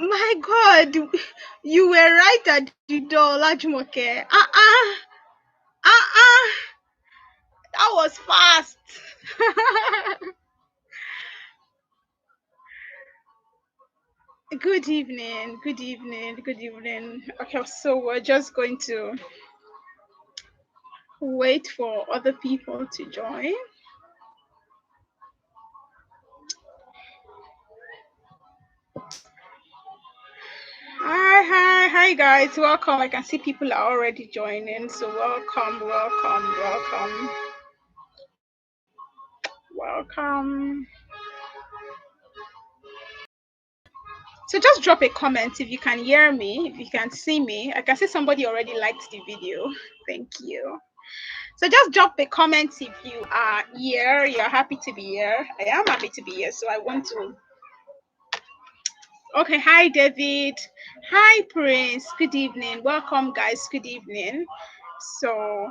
My God, you were right at the door, Lajmoke. That was fast. Good evening, good evening, good evening. Okay, so we're just going to wait for other people to join. Hi, guys. Welcome. I can see people are already joining. So welcome. So just drop a comment if you can hear me, if you can see me. I can see somebody already liked the video. Thank you. So just drop a comment if you are here. You're happy to be here. I am happy to be here. So I want to. Okay. Hi, David. Hi, Prince. Good evening. Welcome, guys. Good evening. So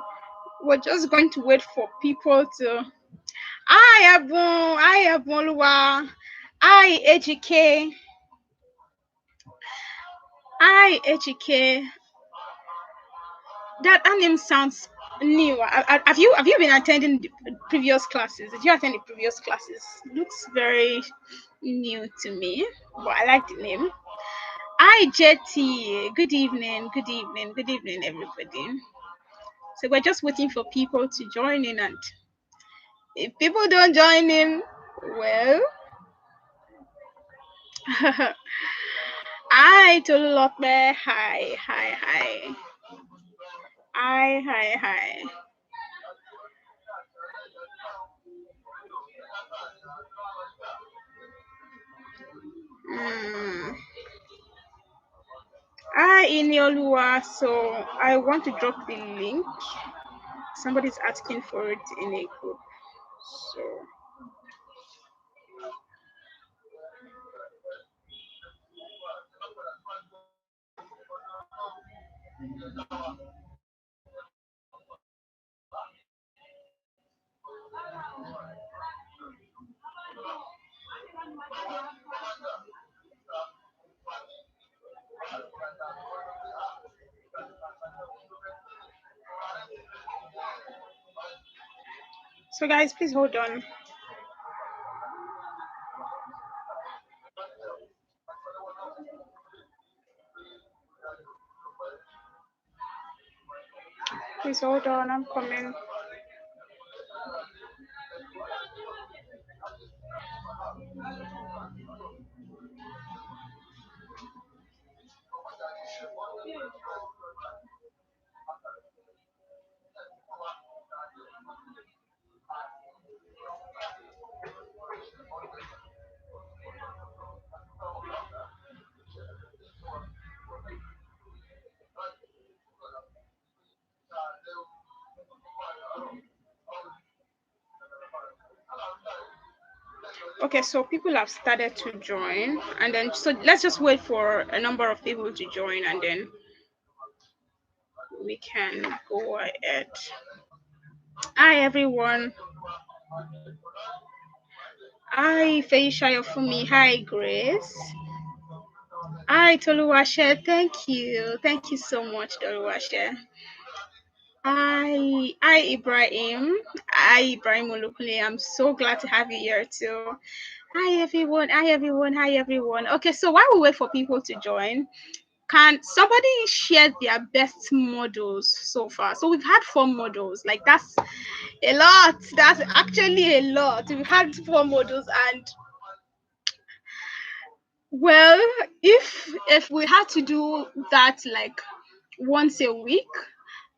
we're just going to wait for people to. Hi, Abun. Hi, Abunluwa. Hi, Ejike. Hi, Ejike. That name sounds new. Have you been attending the previous classes? Did you attend the previous classes? Looks very new to me, but I like the name. Hi, Jetty. Good evening. Good evening. Good evening, everybody. So we're just waiting for people to join in, and if people don't join in, well, hi, Tolulope. Hi, hi, hi. Hi, hi, hi. Mm. Hi, Iniolua. So I want to drop the link. Somebody's asking for it in a group. So guys, please hold on. Please hold on. I'm coming. Okay, so people have started to join, and then so let's just wait for a number of people to join, and then we can go ahead. Hi, everyone. Hi, Feisha Yofumi. Hi, Grace. Hi, Toluwashe. Thank you. Thank you so much, Toluwashe. Hi, Ibrahim. Hi, Ibrahim Olukule. I'm so glad to have you here too. Hi, everyone. Hi, everyone. Hi, everyone. Okay, so while we wait for people to join, can somebody share their best models so far? So we've had 4 models. Like that's a lot. That's actually a lot. We've had 4 models, and well, if we had to do that like once a week,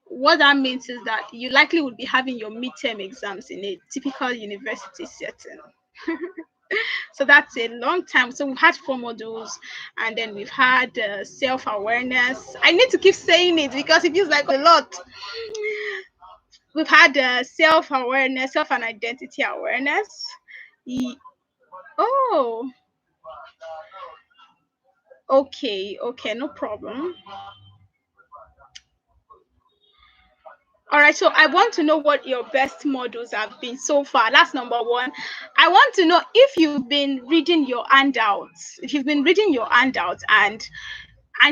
what that means is that you likely would be having your midterm exams in a typical university setting. So that's a long time. So we've had 4 modules, and then we've had self-awareness. I need to keep saying it because it feels like a lot. We've had self-awareness, self and identity awareness. Oh, okay, no problem. All right, so I want to know what your best models have been so far. That's number one. I want to know if you've been reading your handouts. If you've been reading your handouts and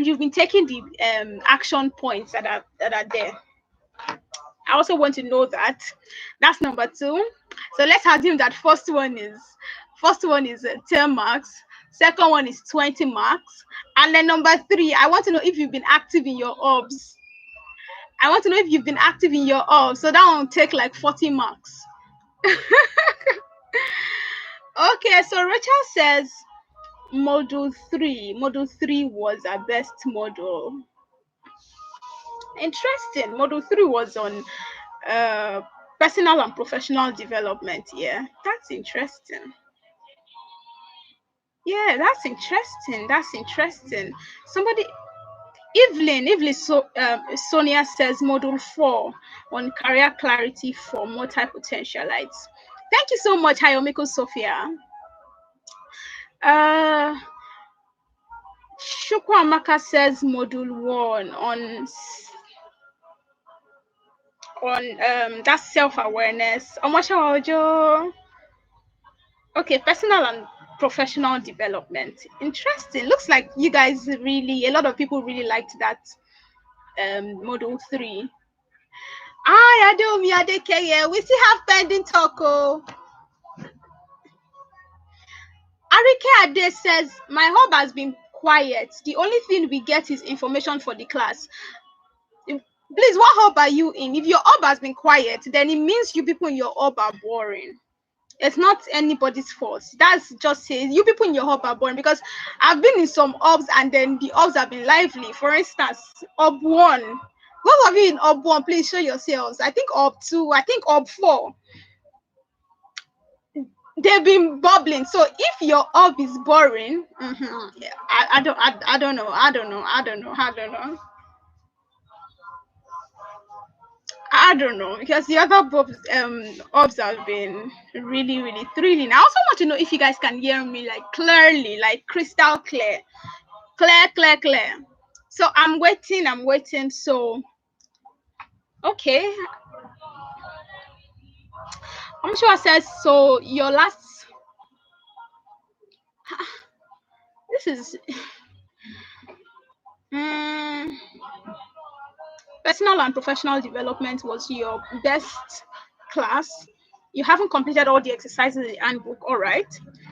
you've been taking the action points that are there. I also want to know that. That's number two. So let's assume that first one is 10 marks. Second one is 20 marks. And then number three, I want to know if you've been active in your orbs. I want to know if you've been active in your orbs. So that one will take like 40 marks. Okay, so Rachel says module 3. Module 3 was our best module. Interesting. Module 3 was on uh personal and professional development. Yeah, that's interesting. Yeah, that's interesting. That's interesting. Somebody, Evelyn, Sonia says module 4 on career clarity for multi-potentialites. Thank you so much, Hayomiko Sophia. Uh, Shukwamaka says module 1 on that's self-awareness. Omasha Ojo. Okay, personal and professional development. Interesting. Looks like you guys really, a lot of people really liked that module 3. Hi, Adomi Adekeye. We still have pending talk. Oh. Arike Ade says, my hub has been quiet. The only thing we get is information for the class. Please, what hub are you in? If your hub has been quiet, then it means you people in your hub are boring. It's not anybody's fault. That's just it. You people in your hub are boring, because I've been in some hubs and then the hubs have been lively. For instance, hub 1. Those of you in hub 1, please show yourselves. I think hub 2, I think hub 4. They've been bubbling. So if your hub is boring, yeah, I don't know. I don't know. I don't know, because the other orbs have been really, really thrilling. I also want to know if you guys can hear me like clearly, like crystal clear. Clear. So I'm waiting. So okay. I'm sure says so your last this is um, personal and professional development was your best class. You haven't completed all the exercises in the handbook, all right?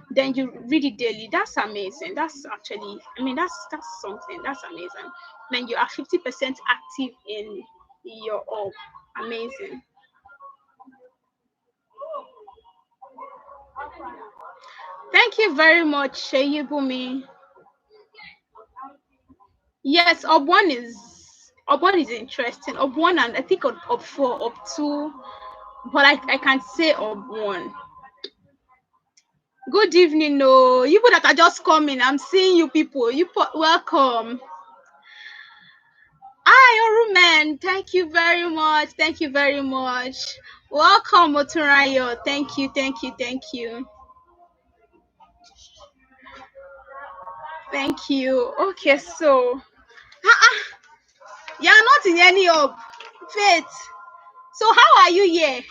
Then you read it daily. That's amazing. That's actually, I mean, that's something. That's amazing. Then you are 50% active in your org. Amazing. Thank you very much, Sheyibumi. Yes, Ob1 is interesting. Ob1 and I think Ob4, Ob2, but I can say Ob1. Good evening, no. You people that are just coming, I'm seeing you people. Welcome. Hi, Orumen. Thank you very much. Welcome, Moturayo. Thank you. Thank you. Okay, so you're not in any of faith. So how are you here?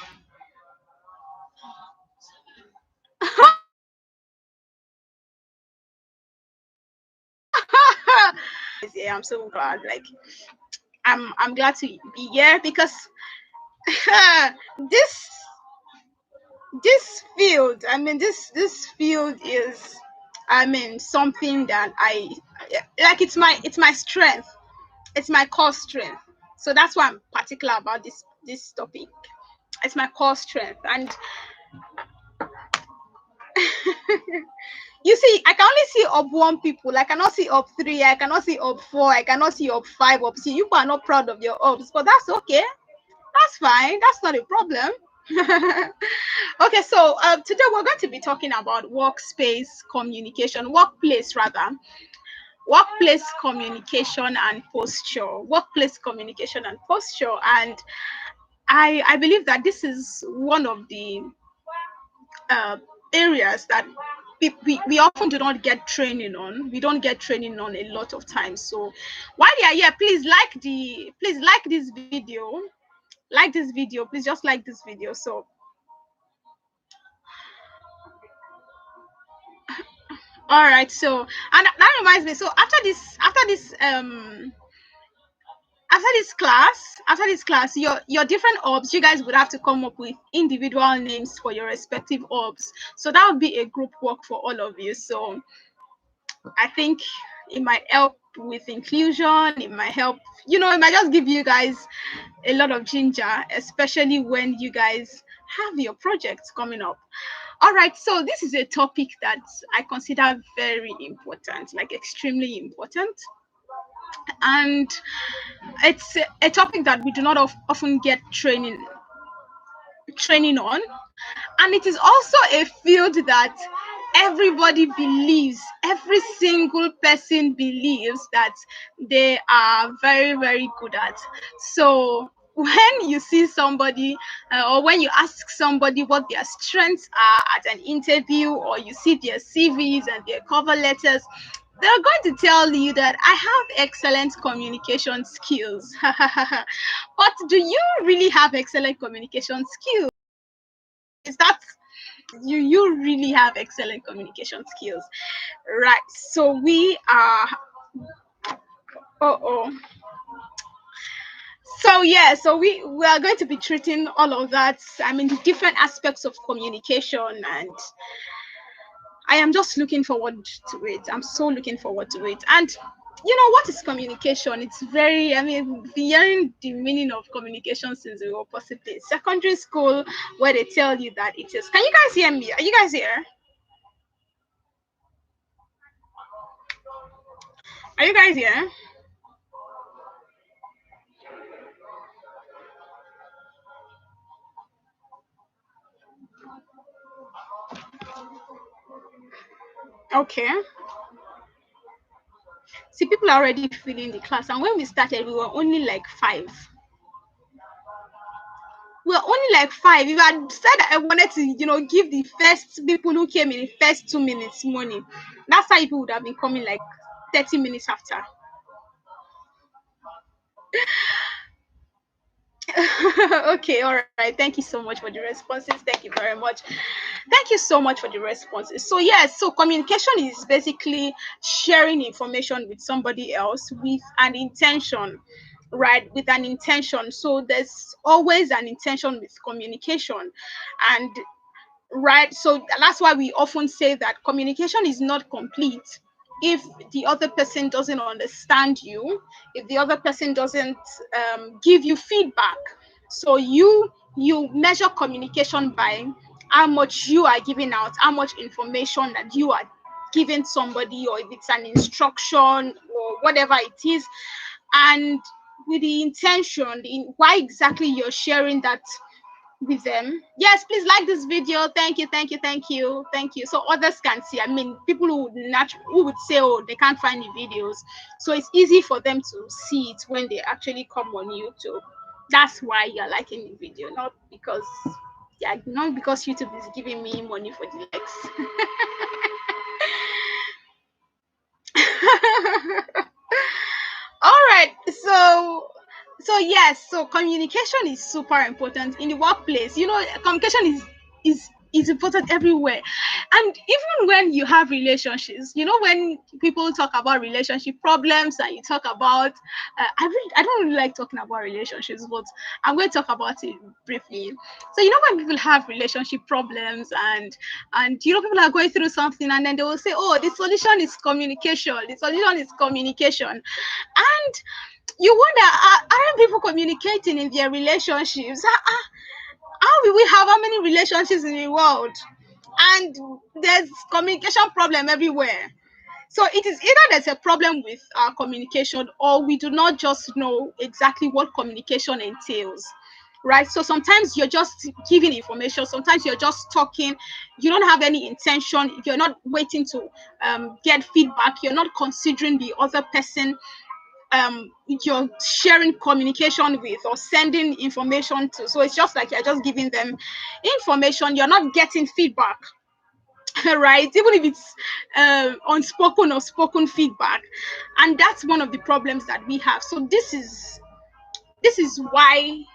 Yeah, I'm so glad. Like I'm glad to be here, because this this field, I mean this field is, I mean, something that I like. It's my strength. It's my core strength. So that's why I'm particular about this topic. It's my core strength. And you see, I can only see up 1 people. I cannot see up 3. I cannot see up 4. I cannot see up 5, up 6. You are not proud of your ups, but that's okay. That's fine. That's not a problem. Okay, so today we're going to be talking about workplace communication and posture. And I believe that this is one of the uh, areas that we often do not get training on. We don't get training on a lot of times. So while you are here, please like this video. like this video, please just like this video. So all right, so and that reminds me, so after this class, your different orbs, you guys would have to come up with individual names for your respective orbs. So that would be a group work for all of you. So I think it might help with inclusion. It might help, it might just give you guys a lot of ginger, especially when you guys have your projects coming up. All right, so this is a topic that I consider very important, like extremely important. And it's a topic that we do not often get training on, and it is also a field that every single person believes that they are very, very good at. So when you see somebody, or when you ask somebody what their strengths are at an interview, or you see their CVs and their cover letters, they're going to tell you that I have excellent communication skills. But do you really have excellent communication skills? Is that you really have excellent communication skills, right? So we are oh so yeah, so we are going to be treating all of that. I mean, the different aspects of communication, and I am just looking forward to it. I'm so looking forward to it. And what is communication? It's very, I mean, hearing the meaning of communication since we were possibly in secondary school, where they tell you that it is. Can you guys hear me? Are you guys here? Are you guys here? Okay. See, people are already filling the class, and when we started, we were only like five. We were only like five. If I had said I wanted to, give the first people who came in the first 2 minutes money, that's how people would have been coming like 30 minutes after. Okay, all right. Thank you so much for the responses. Thank you very much. Thank you so much for the responses. So yes, so communication is basically sharing information with somebody else with an intention, right? With an intention. So there's always an intention with communication. And right, so that's why we often say that communication is not complete if the other person doesn't understand you, if the other person doesn't give you feedback. So you measure communication by how much you are giving out, how much information that you are giving somebody, or if it's an instruction or whatever it is, and with the intention in why exactly you're sharing that with them. Yes, please like this video. Thank you, thank you, thank you, thank you. So others can see. I mean, people who would say, oh, they can't find the videos. So it's easy for them to see it when they actually come on YouTube. That's why you're liking the video, not because YouTube is giving me money for the likes. All right, yes, so communication is super important in the workplace. Communication is important everywhere, and even when you have relationships, when people talk about relationship problems and you talk about I don't really like talking about relationships, but I'm going to talk about it briefly. So when people have relationship problems, and people are going through something, and then they will say, oh, the solution is communication, and you wonder, aren't people communicating in their relationships? How will we have how many relationships in the world? And there's communication problem everywhere. So it is either there's a problem with our communication, or we do not just know exactly what communication entails. Right. So sometimes you're just giving information, sometimes you're just talking, you don't have any intention, you're not waiting to get feedback, you're not considering the other person you're sharing communication with or sending information to. So it's just like you're just giving them information, you're not getting feedback. Right, even if it's unspoken or spoken feedback. And that's one of the problems that we have. So this is why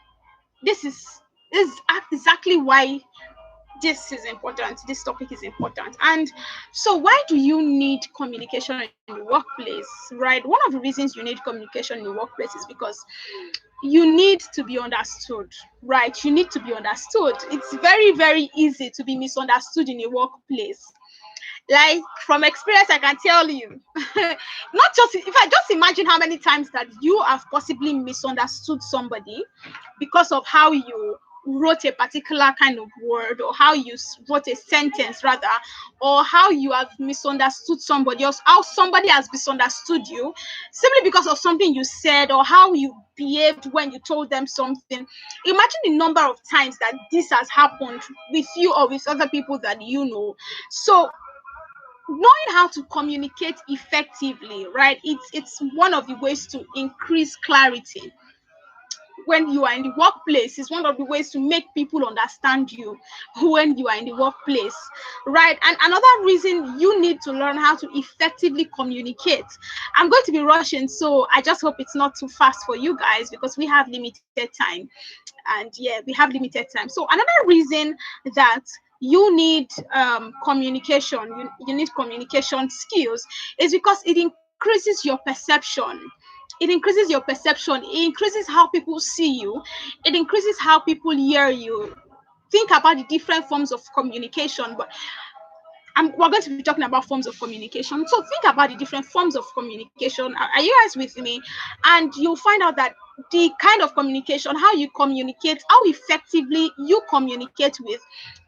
this is exactly why this is important. This topic is important. And so, why do you need communication in the workplace, right? One of the reasons you need communication in the workplace is because you need to be understood, right? You need to be understood. It's very, very easy to be misunderstood in a workplace. Like from experience, I can tell you, not just if I just imagine how many times that you have possibly misunderstood somebody because of how you wrote a particular kind of word, or how you wrote a sentence rather, or how you have misunderstood somebody else, how somebody has misunderstood you simply because of something you said or how you behaved when you told them something. Imagine the number of times that this has happened with you or with other people that you know. So knowing how to communicate effectively, right, it's one of the ways to increase clarity when you are in the workplace. Is one of the ways to make people understand you when you are in the workplace, right? And another reason you need to learn how to effectively communicate. I'm going to be rushing, so I just hope it's not too fast for you guys because we have limited time. And yeah, we have limited time. So another reason that you need communication, you need communication skills, is because it increases your perception. It increases your perception. It increases how people see you. It increases how people hear you. Think about the different forms of communication, but we're going to be talking about forms of communication. So think about the different forms of communication. Are you guys with me? And you'll find out that the kind of communication, how you communicate, how effectively you communicate with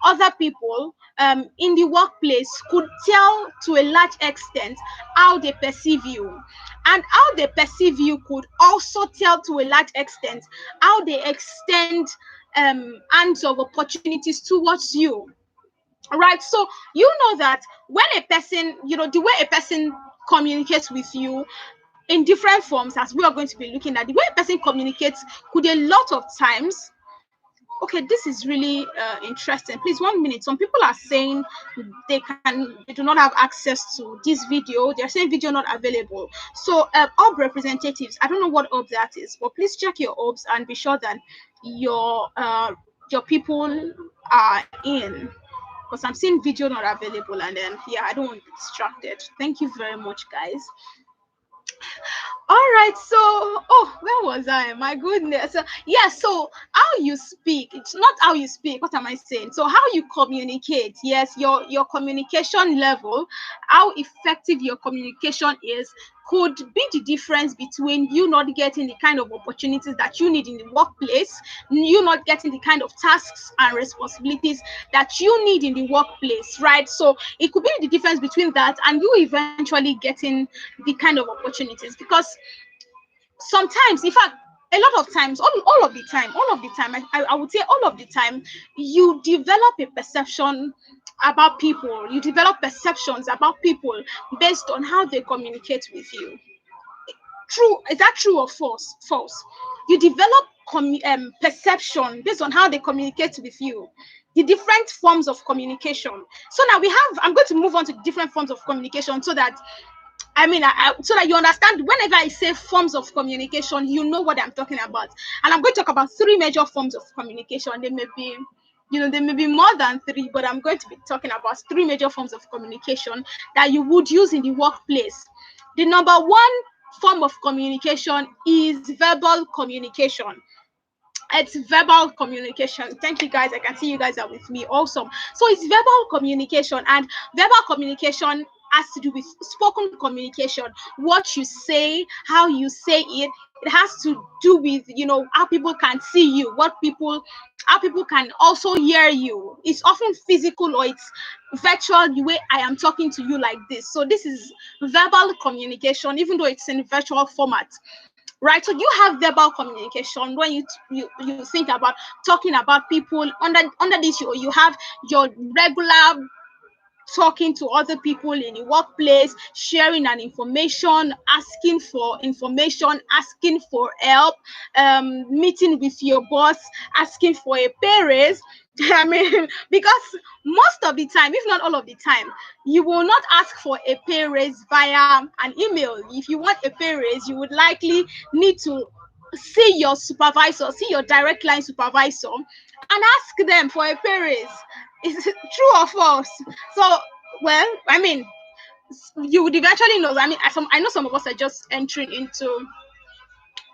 other people in the workplace could tell to a large extent how they perceive you. And how they perceive you could also tell to a large extent how they extend hands of opportunities towards you, right? So you know that when a person, the way a person communicates with you in different forms, as we are going to be looking at, the way a person communicates could a lot of times. Okay, this is really interesting. Please, 1 minute. Some people are saying they do not have access to this video. They're saying video not available. So orb representatives, I don't know what orb that is, but please check your orbs and be sure that your people are in, because I'm seeing video not available, and then yeah, I don't want to be distracted. Thank you very much, guys. All right, so where was I? My goodness. Yeah, so how you speak, it's not how you speak. What am I saying? So how you communicate, yes, your communication level, how effective your communication is, could be the difference between you not getting the kind of opportunities that you need in the workplace, you not getting the kind of tasks and responsibilities that you need in the workplace, right? So it could be the difference between that and you eventually getting the kind of opportunities. Because sometimes, in fact, a lot of times, all of the time, I would say all of the time, you develop a perception about people, you develop perceptions about people based on how they communicate with you. True, is that true or false? You develop perception based on how they communicate with you, the different forms of communication. So now I'm going to move on to different forms of communication, so that so that you understand. Whenever I say forms of communication, you know what I'm talking about. And I'm going to talk about three major forms of communication. There may be more than three, but I'm going to be talking about three major forms of communication that you would use in the workplace. The number one form of communication is verbal communication. It's verbal communication. Thank you, guys. I can see you guys are with me. Awesome. So it's verbal communication, and verbal communication has to do with spoken communication. What you say, how you say it. It has to do with how people can see you, how people can also hear you. It's often physical, or it's virtual, the way I am talking to you like this. So this is verbal communication, even though it's in virtual format, right? So you have verbal communication when you think about talking about people. Under this, you have your regular talking to other people in the workplace, sharing an information, asking for help, meeting with your boss, asking for a pay raise. Because most of the time, if not all of the time, you will not ask for a pay raise via an email. If you want a pay raise, you would likely need to see your supervisor, see your direct line supervisor, and ask them for a pay raise. Is it true or false? So, well, I mean, you would eventually know. I mean, I know some of us are just entering into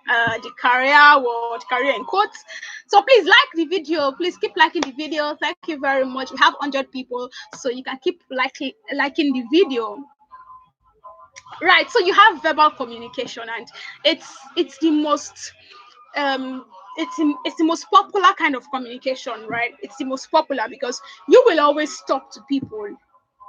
the career world, career in quotes. So please like the video. Please keep liking the video. Thank you very much. We have 100 people, so you can keep liking the video. Right. So you have verbal communication, and it's the most it's the most popular kind of communication, right? It's the most popular because you will always talk to people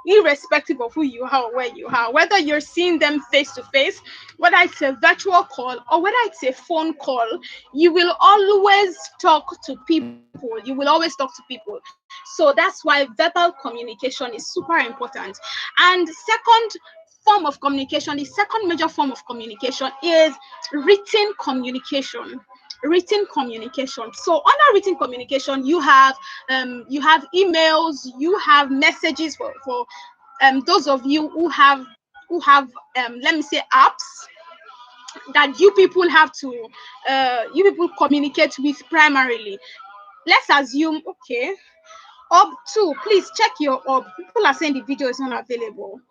irrespective of who you are or where you are, whether you're seeing them face to face, whether it's a virtual call or whether it's a phone call. You will always talk to people. You will always talk to people. So that's why verbal communication is super important. And second form of communication, the second major form of communication is written communication. Written communication. So under written communication, you have emails, you have messages for those of you who have let me say apps that you people communicate with primarily. Let's assume, okay, up two, please check your up. People are saying the video is not available.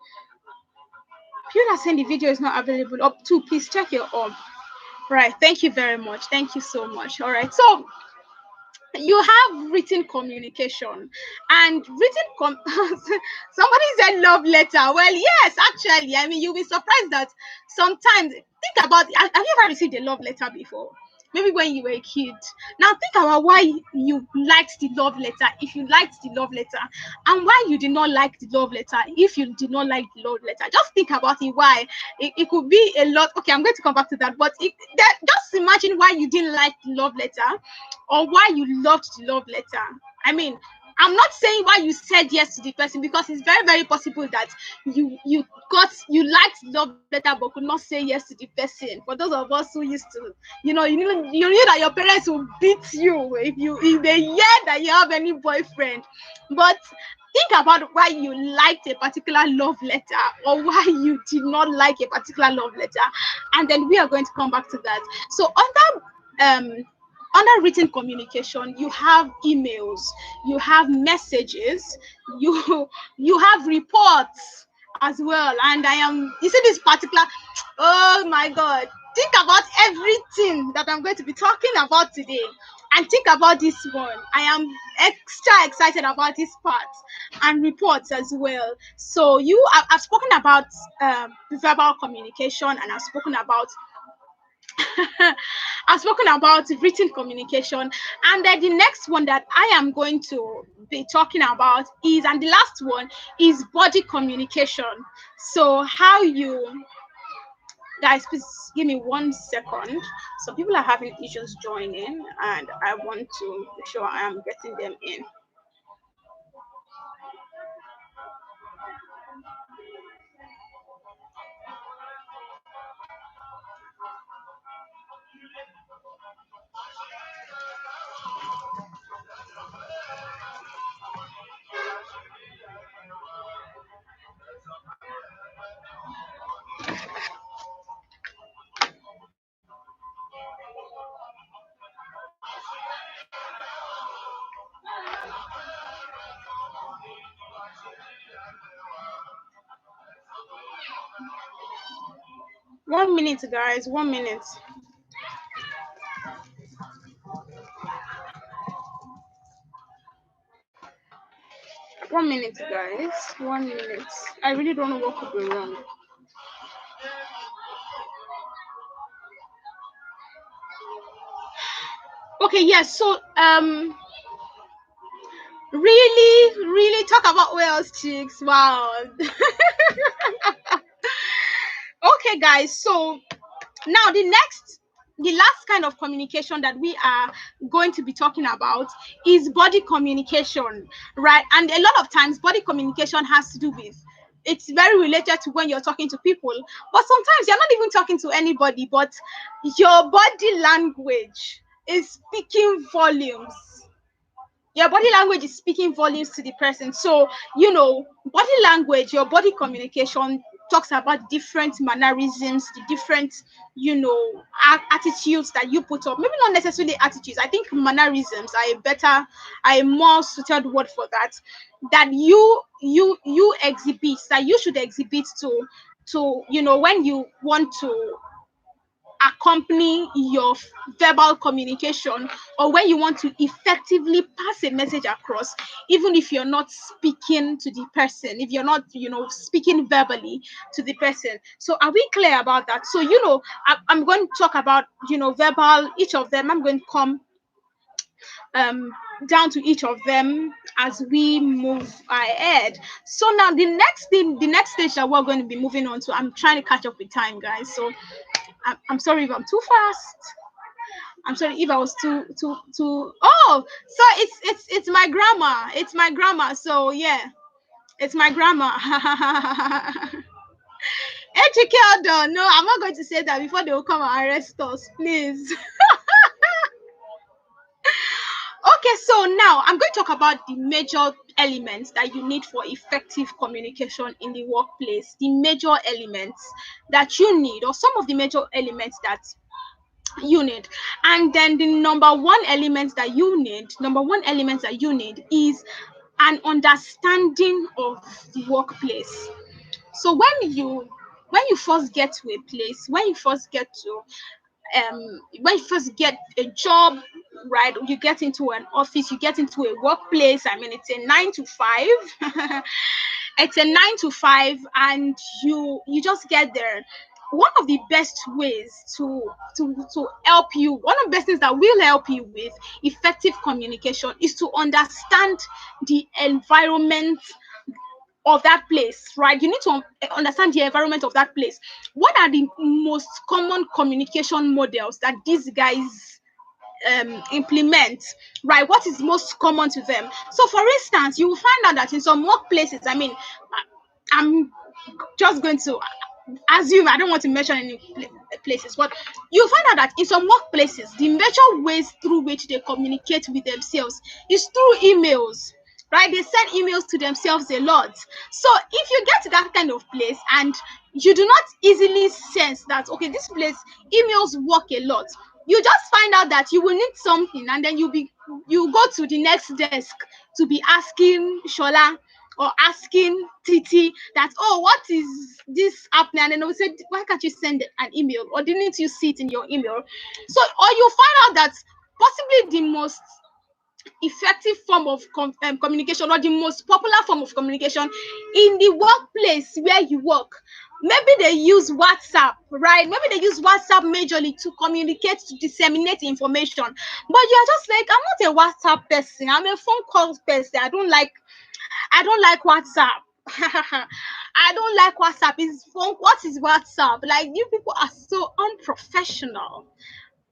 People are saying the video is not available. Up two, please check your up. Right, thank you very much. Thank you so much. All right, so you have written communication and somebody said love letter. Well, yes, actually, I mean, you'll be surprised that sometimes, think about it. Have you ever received a love letter before? Maybe when you were a kid. Now think about why you liked the love letter, if you liked the love letter, and why you did not like the love letter if you did not like the love letter. Just think about it. Why? It could be a lot. Okay, I'm going to come back to that, but just imagine why you didn't like the love letter or why you loved the love letter. I mean, I'm not saying why you said yes to the person, because it's very, very possible that you liked the love letter but could not say yes to the person. For those of us who used to, you knew that your parents will beat you if they hear that you have any boyfriend. But think about why you liked a particular love letter or why you did not like a particular love letter, and then we are going to come back to that. So under written communication, you have emails, you have messages, you have reports as well. And you see this particular, oh my god, think about everything that I'm going to be talking about today, and think about this one. I am extra excited about this part and reports as well. So I've spoken about verbal communication, and I've spoken about written communication, and then the next one that I am going to be talking about is, and the last one is body communication. So how you guys, please give me 1 second. So people are having issues joining, and I want to make sure I am getting them in. One minute, guys. 1 minute. One minute, guys. 1 minute. I really don't know what could be wrong. Okay, yes. So really talk about Wales chicks. Wow. Okay, guys. So now the last kind of communication that we are going to be talking about is body communication, right? And a lot of times body communication has to do with, it's very related to when you're talking to people, but sometimes you're not even talking to anybody, but your body language is speaking volumes. Your body language is speaking volumes to the person. So body language, your body communication talks about different mannerisms, the different, attitudes that you put up. Maybe not necessarily attitudes. I think mannerisms are a more suited word for that. That you exhibit, that you should exhibit to when you want to accompany your verbal communication, or when you want to effectively pass a message across, even if you're not speaking to the person, if you're not speaking verbally to the person. So are we clear about that? So I'm going to talk about verbal, each of them. I'm going to come um down to each of them as we move ahead. So now the next stage that we're going to be moving on to, I'm trying to catch up with time, guys. So I'm sorry if I'm too fast. I'm sorry if I was too. Oh, so it's my grammar. It's my grammar. So yeah, it's my grammar. Ezekiel, no, I'm not going to say that before they will come and arrest us, please. Okay, so now I'm going to talk about the major elements that you need for effective communication in the workplace. The major elements that you need, or some of the major elements that you need. And then the number one element that you need is an understanding of the workplace. So when you first get to a place, when you first get a job, right, you get into an office, you get into a workplace. I mean, it's a 9 to 5. It's a 9 to 5, and you just get there. One of the best ways to help you, one of the best things that will help you with effective communication, is to understand the environment of that place, right? You need to understand the environment of that place. What are the most common communication models that these guys implement, right? What is most common to them? So for instance, you will find out that in some workplaces, I mean, I'm just going to assume, I don't want to mention any places, but you find out that in some workplaces, the major ways through which they communicate with themselves is through emails, right? They send emails to themselves a lot. So if you get to that kind of place and you do not easily sense that, okay, this place, emails work a lot, you just find out that you will need something, and then you go to the next desk to be asking Shola or asking Titi that, oh, what is this happening? And then they will say, why can't you send an email? Or didn't you see it in your email? So, or you find out that possibly the most effective form of communication, or the most popular form of communication in the workplace where you work, maybe they use WhatsApp, right? Maybe they use WhatsApp majorly to communicate, to disseminate information. But you're just like, I'm not a WhatsApp person, I'm a phone call person. I don't like WhatsApp. I don't like WhatsApp. Is phone. What is WhatsApp? Like, you people are so unprofessional.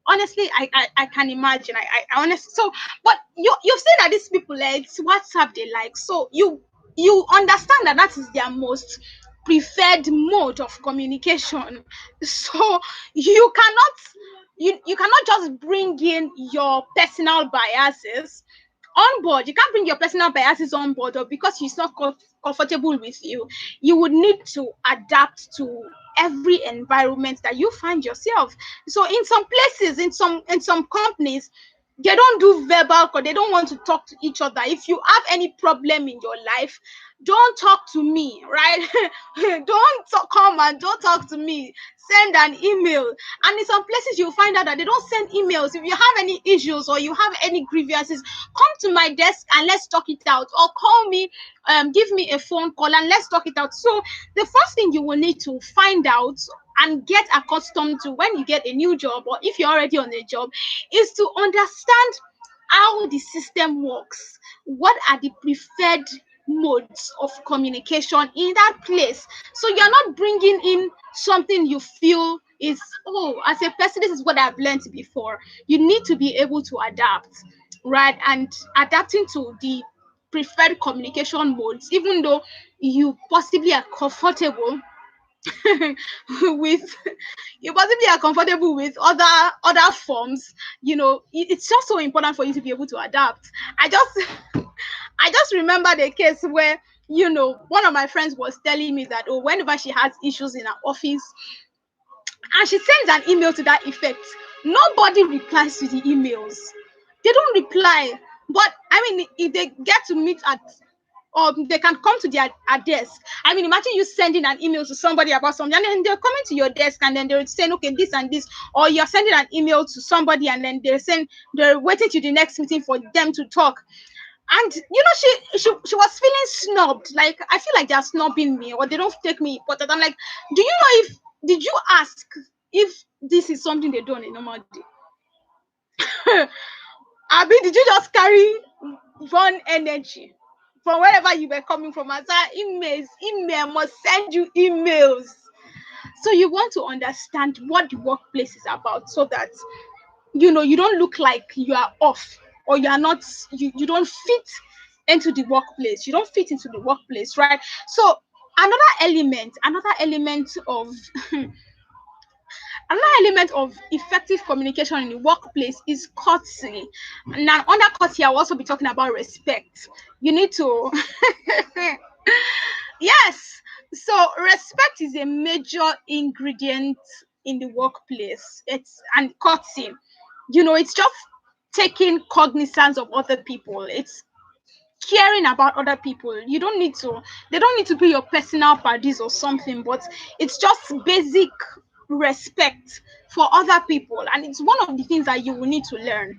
Honestly, I can imagine. I honestly, so, but you've seen that these people, like, it's WhatsApp they like. So you understand that that is their most preferred mode of communication. So you cannot you cannot just bring in your personal biases on board. You can't bring your personal biases on board, or because it's not comfortable with you. You would need to adapt to every environment that you find yourself. So in some places, in some companies, they don't do verbal call. They don't want to talk to each other. If you have any problem in your life, don't talk to me, right? Come and don't talk to me. Send an email. And in some places, you'll find out that they don't send emails. If you have any issues or you have any grievances, come to my desk and let's talk it out, or call me, give me a phone call and let's talk it out. So the first thing you will need to find out and get accustomed to when you get a new job, or if you're already on a job, is to understand how the system works. What are the preferred modes of communication in that place? So you're not bringing in something you feel is, oh, as a person, this is what I've learned before. You need to be able to adapt, right? And adapting to the preferred communication modes, even though you possibly are comfortable with you possibly are comfortable with other forms. It's just so important for you to be able to adapt. I just I just remember the case where one of my friends was telling me that, oh, whenever she has issues in her office and she sends an email to that effect, nobody replies to the emails. They don't reply. But I mean, if they get to meet at, or they can come to their desk. I mean, imagine you sending an email to somebody about something, and then they're coming to your desk, and then they're saying, okay, this and this, or you're sending an email to somebody, and then they're waiting to the next meeting for them to talk. And she was feeling snubbed. Like, I feel like they're snubbing me, or they don't take me important. I'm like, do you know, if did you ask if this is something they do on a normal day? Abi, did you just carry one energy from wherever you were coming from? As email must send you emails. So you want to understand what the workplace is about, so that you don't look like you are off, or you are not, you don't fit into the workplace. You don't fit into the workplace, right? So another element of another element of effective communication in the workplace is courtesy. Now, under courtesy, I'll also be talking about respect. You need to yes. So respect is a major ingredient in the workplace. And courtesy, it's just taking cognizance of other people. It's caring about other people. They don't need to be your personal parties or something, but it's just basic respect for other people. And it's one of the things that you will need to learn.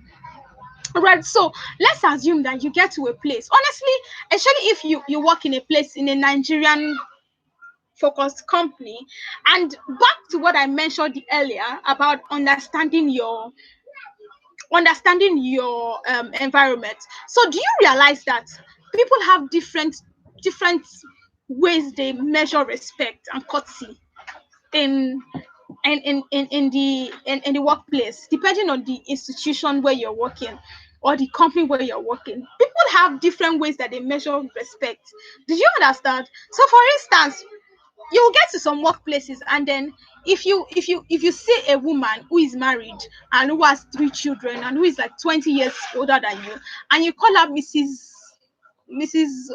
Right. So let's assume that you get to a place. Honestly, especially if you work in a place, in a Nigerian focused company, and back to what I mentioned earlier about understanding your environment. So do you realize that people have different ways they measure respect and courtesy in in the workplace, depending on the institution where you're working, or the company where you're working? People have different ways that they measure respect. Do you understand? So for instance, you'll get to some workplaces, and then if you see a woman who is married and who has 3 children and who is like 20 years older than you, and you call her Mrs.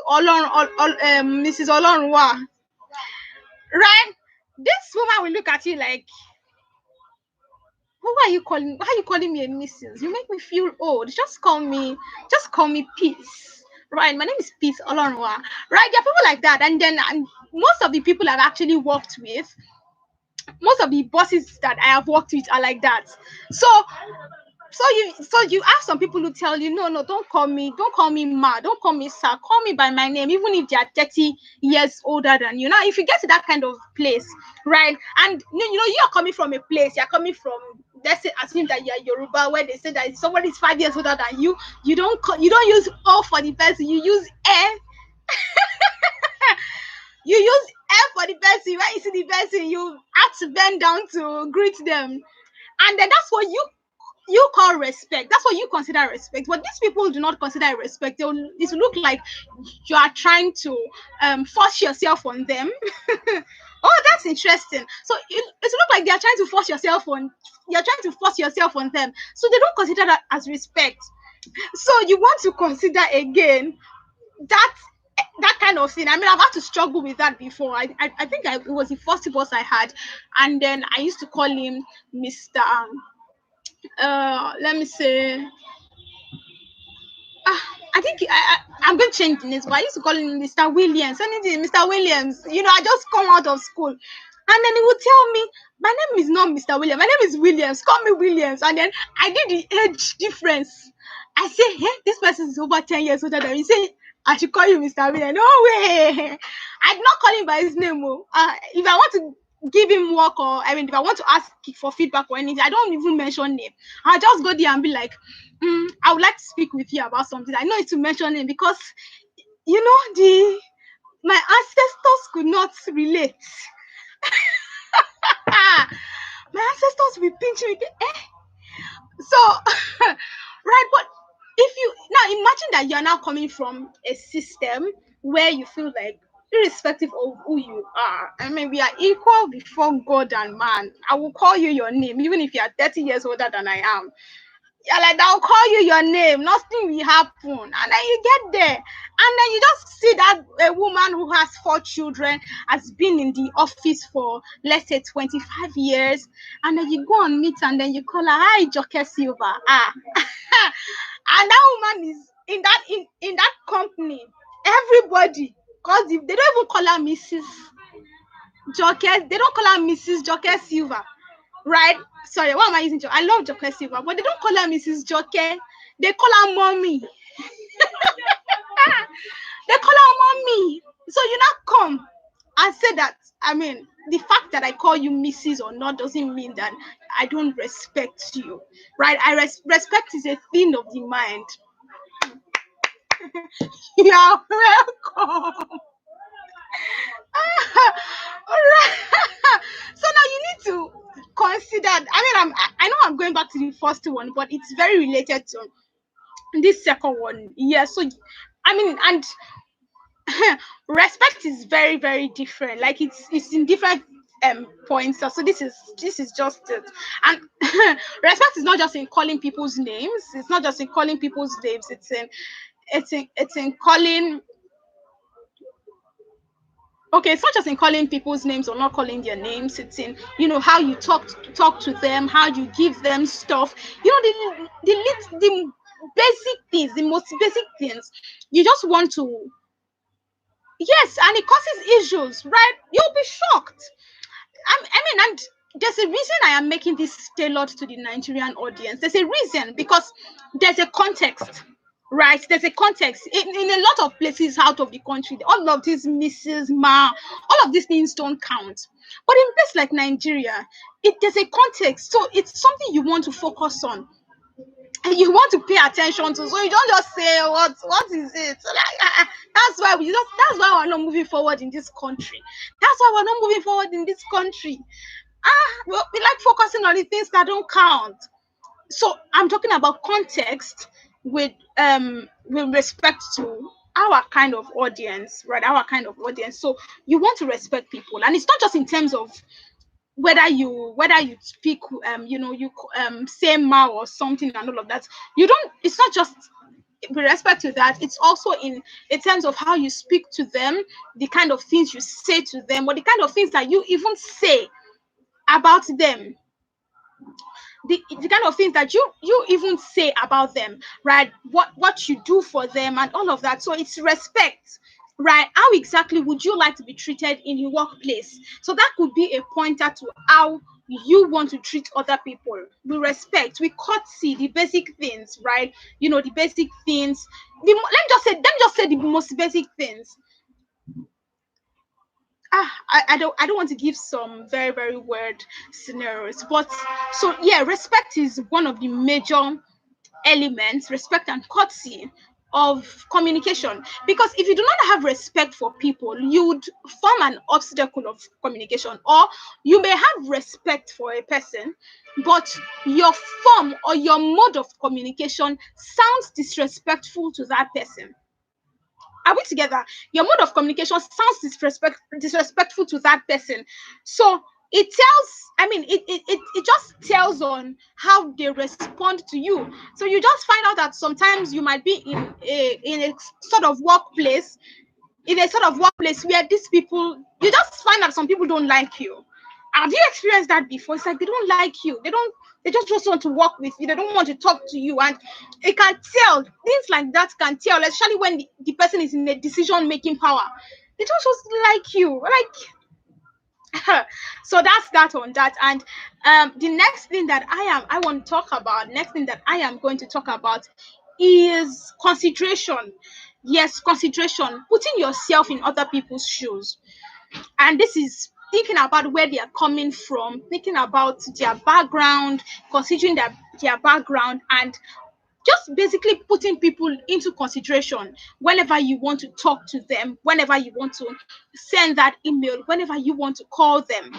Olorunwa, right? This woman will look at you like, why are you calling me a Mrs.? You make me feel old. Just call me Peace. Right, my name is Peace Olorunwa. Right, there are people like that, and most of the people I've actually worked with, most of the bosses that I have worked with are like that. So so you have some people who tell you, no, no, don't call me ma, don't call me sir, call me by my name, even if they are 30 years older than you. Now, if you get to that kind of place, right, and you're coming from a place, you're coming from, let's say, assume that you're Yoruba, where they say that if somebody is 5 years older than you, you don't use O for the person, you use E. You use F for the person. When you see the person, you have to bend down to greet them. And then that's what you call respect. That's what you consider respect. But these people do not consider it respect. It look like you are trying to force yourself on them. Oh, that's interesting. So it look like they are trying to force yourself on. You're trying to force yourself on them. So they don't consider that as respect. So you want to consider again that that kind of thing. I mean, I've had to struggle with that before. I think it was the first boss I had, and then I used to call him Mr. Let me say, I think I'm going to change the names, but I used to call him Mr. Williams. Anything, Mr. Williams. I just come out of school, and then he would tell me, "My name is not Mr. Williams. My name is Williams. Call me Williams." And then I did the age difference. I say, "Hey, this person is over 10 years older than me." He say, "I should call you Mr. Williams." No way. I did not call him by his name. Oh. If I want to give him work, or I mean, if I want to ask for feedback or anything, I don't even mention name. I just go there and be like, I would like to speak with you about something. I know it's to mention name because the my ancestors could not relate. My ancestors will pinch me. So right, but if you now imagine that you're now coming from a system where you feel like, irrespective of who you are, I mean, we are equal before God and man. I will call you your name, even if you are 30 years older than I am. You're like, I'll call you your name, nothing will happen. And then you get there, and then you just see that a woman who has 4 children has been in the office for, let's say, 25 years, and then you go and meet, and then you call her, hi, Joke Silva. Ah. And that woman is in that company. Everybody, because they don't even call her Mrs. Joke, they don't call her Mrs. Joke Silva, right? Sorry, what am I using? I love Joke Silva, but they don't call her Mrs. Joke. They call her mommy. They call her mommy. So you now come and say that. I mean, the fact that I call you Mrs. or not doesn't mean that I don't respect you, right? Respect is a thing of the mind. You are welcome. All right. So now you need to consider. I mean, I know I'm going back to the first one, but it's very related to this second one. Yeah. So, I mean, and respect is very, very different. Like it's in different points. So this is just it. And respect is not just in calling people's names. It's not just in calling people's names. It's in calling. Okay, it's not just in calling people's names or not calling their names. It's in how you talk to them, how you give them stuff. The basic things, the most basic things. You just want to. Yes, and it causes issues, right? You'll be shocked. And there's a reason I am making this tailored to the Nigerian audience. There's a reason, because there's a context, right? There's a context in a lot of places out of the country. All of these Mrs. Ma, all of these things don't count. But in place like Nigeria, there's a context, so it's something you want to focus on and you want to pay attention to. So you don't just say what is it? So like, that's why we're not moving forward in this country. That's why we're not moving forward in this country. Well, we like focusing on the things that don't count. So I'm talking about context with respect to our kind of audience, right? Our kind of audience. So you want to respect people, and it's not just in terms of whether you speak you say ma or something and all of that. You don't. It's not just with respect to that. It's also in terms of how you speak to them, the kind of things you say to them, or the kind of things that you even say about them, the kind of things that you even say about them, right? What you do for them and all of that. So it's respect, right? How exactly would you like to be treated in your workplace? So that could be a pointer to how you want to treat other people. We respect, we courtesy, the basic things, right? The basic things. Let me just say the most basic things. I don't want to give some very, very weird scenarios, but so yeah, respect is one of the major elements, respect and courtesy of communication. Because if you do not have respect for people, you would form an obstacle of communication, or you may have respect for a person, but your form or your mode of communication sounds disrespectful to that person. Are we together? Your mode of communication sounds disrespectful to that person. So it tells, it just tells on how they respond to you. So you just find out that sometimes you might be in a sort of workplace, where these people, you just find out some people don't like you. Have you experienced that before? It's like they don't like you. They just want to work with you. They don't want to talk to you. And it can tell. Things like that can tell, especially when the person is in a decision-making power. They don't just like you. So that's that on that. And the next thing that I want to talk about, next thing that I am going to talk about is consideration. Yes, consideration. Putting yourself in other people's shoes. And this is thinking about where they are coming from, thinking about their background, considering their background, and just basically putting people into consideration whenever you want to talk to them, whenever you want to send that email, whenever you want to call them.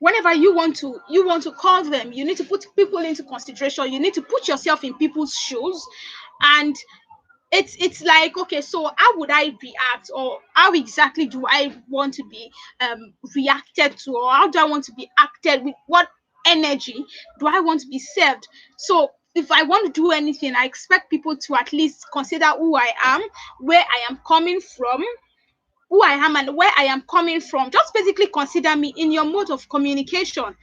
Whenever you want to call them, you need to put people into consideration. You need to put yourself in people's shoes. And it's like, okay, so how would I react, or how exactly do I want to be reacted to, or how do I want to be acted with? energy do I want to be served? So if I want to do anything, I expect people to at least consider who I am, where I am coming from, who I am and where I am coming from. Just basically consider me in your mode of communication.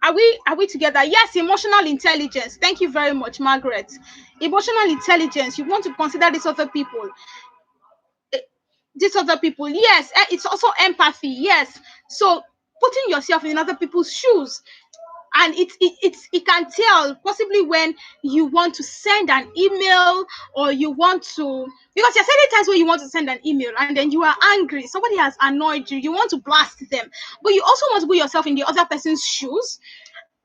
Are we together? Yes, emotional intelligence. Thank you very much, Margaret. Emotional intelligence. You want to consider these other people. Eh, These other people. Yes, it's also empathy. Yes. So putting yourself in other people's shoes, and it can tell possibly when you want to send an email, or you want to, because there are certain times where you want to send an email and then you are angry, somebody has annoyed you, you want to blast them, but you also want to put yourself in the other person's shoes.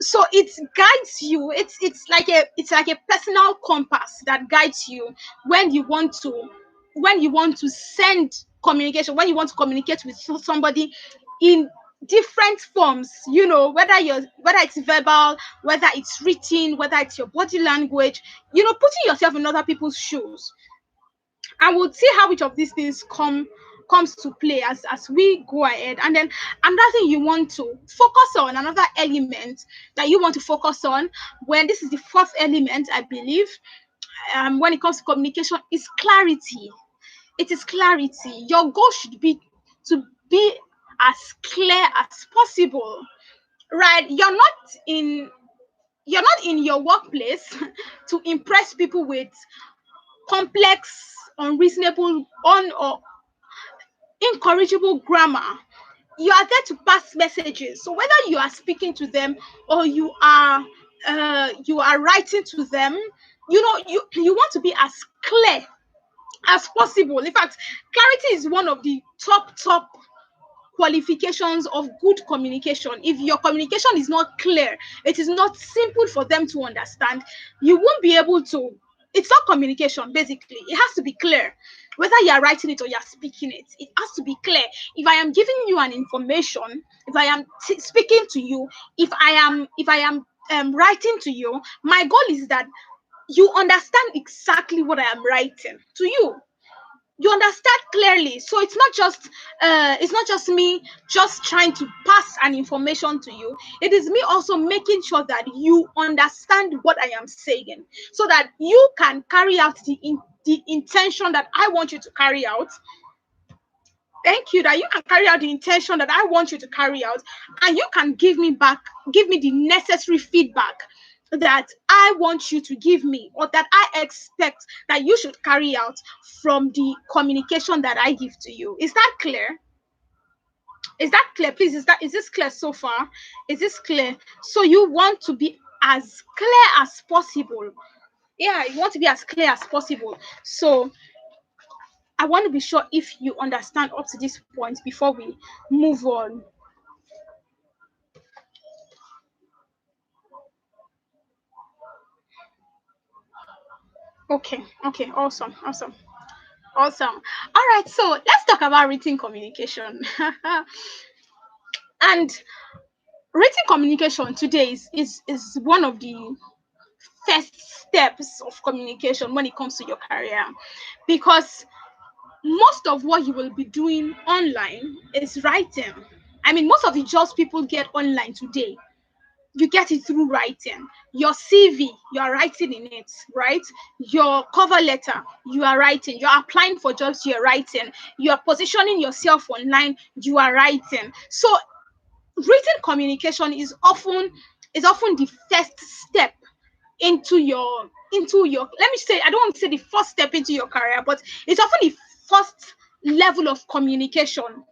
So it guides you. It's like a personal compass that guides you when you want to send communication, when you want to communicate with somebody in different forms, whether it's verbal, whether it's written, whether it's your body language, putting yourself in other people's shoes. And we'll see how each of these things comes to play as we go ahead. And then another thing you want to focus on, another element that you want to focus on, when this is the fourth element, I believe, when it comes to communication, is clarity. It is clarity. Your goal should be to be as clear as possible, right? You're not in your workplace to impress people with complex, unreasonable, or incorrigible grammar. You are there to pass messages. So whether you are speaking to them, or you are writing to them, you want to be as clear as possible. In fact, clarity is one of the top qualifications of good communication. If your communication is not clear, it is not simple for them to understand, you won't be able to. It's not communication, basically. It has to be clear. Whether you are writing it or you are speaking it, it has to be clear. If I am giving you an information, if I am speaking to you, if I am writing to you, my goal is that you understand exactly what I am writing to you. You understand clearly. So it's not just me just trying to pass an information to you. It is me also making sure that you understand what I am saying, so that you can carry out the intention that I want you to carry out. Thank you. That you can carry out the intention that I want you to carry out, and you can give me the necessary feedback that I want you to give me, or that I expect that you should carry out from the communication that I give to you. Is that clear? Is that clear? Please, is this clear so far? Is this clear? So you want to be as clear as possible. Yeah, you want to be as clear as possible. So I want to be sure if you understand up to this point before we move on. Okay, awesome. Awesome. All right, so let's talk about written communication. And written communication today is one of the first steps of communication when it comes to your career, because most of what you will be doing online is writing. I mean, most of the jobs people get online today, you get it through writing. Your CV, you are writing in it, right? Your cover letter, you are writing. You're applying for jobs, you're writing. You are positioning yourself online, you are writing. So written communication is often the first step into your let me say, I don't want to say the first step into your career, but it's often the first level of communication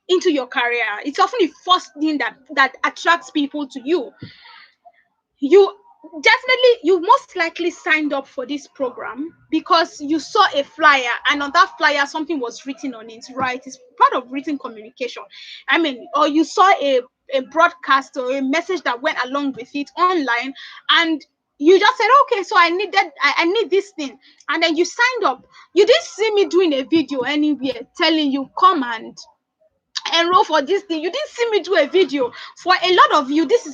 into your career. It's often the first thing that attracts people to you. You most likely signed up for this program because you saw a flyer, and on that flyer something was written on it, right? It's part of written communication. I mean, or you saw a broadcast or a message that went along with it online, and you just said, okay, so I need this thing, and then you signed up. You didn't see me doing a video anywhere telling you come and enroll for this thing. You didn't see me do a video. For a lot of you, this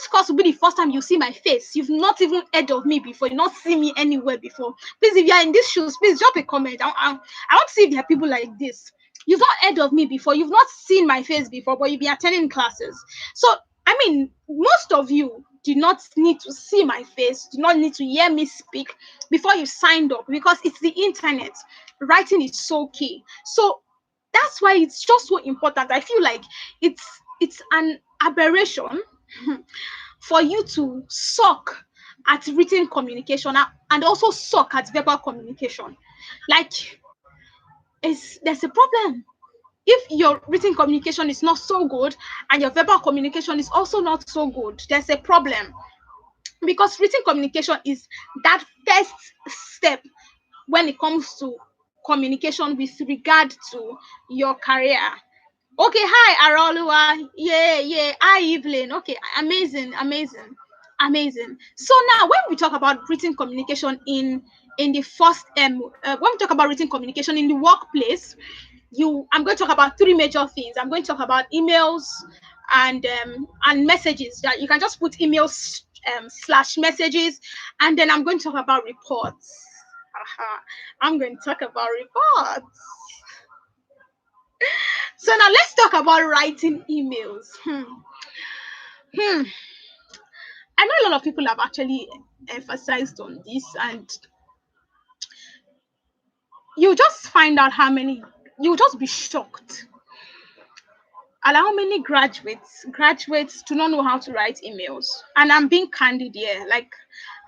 course will be the first time you see my face. You've not even heard of me before. You've not seen me anywhere before. Please, if you are in these shoes, please drop a comment. I want to see if there are people like this. You've not heard of me before. You've not seen my face before, but you've been attending classes. So I mean, most of you do not need to see my face, do not need to hear me speak before you signed up, because it's the internet. Writing is so key. So that's why it's just so important. I feel like it's an aberration for you to suck at written communication and also suck at verbal communication. Like, there's a problem. If your written communication is not so good and your verbal communication is also not so good, there's a problem. Because written communication is that first step when it comes to communication with regard to your career. Okay, hi Aroluwa. Yeah. Hi Evelyn. Okay, amazing. So now, when we talk about written communication in the first when we talk about written communication in the workplace, I'm going to talk about three major things. I'm going to talk about emails and messages. That you can just put emails slash messages, and then I'm going to talk about reports. I'm going to talk about reports. So now let's talk about writing emails. I know a lot of people have actually emphasized on this, and you just find out you'll just be shocked at how many graduates do not know how to write emails. And I'm being candid here. Like,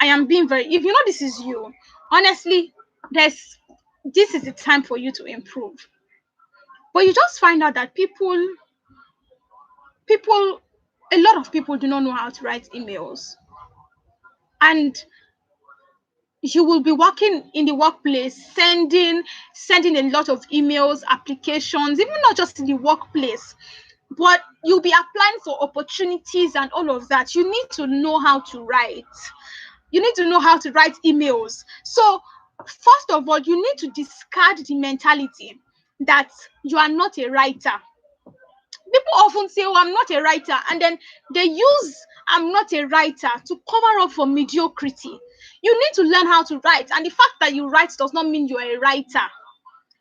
I am being very, if you know this is you, honestly, this is the time for you to improve. But you just find out that a lot of people do not know how to write emails. And you will be working in the workplace, sending a lot of emails, applications, even not just in the workplace, but you'll be applying for opportunities and all of that. You need to know how to write. You need to know how to write emails. So first of all, you need to discard the mentality that you are not a writer. People often say, oh, I'm not a writer, and then they use I'm not a writer to cover up for mediocrity. You need to learn how to write, and the fact that you write does not mean you're a writer.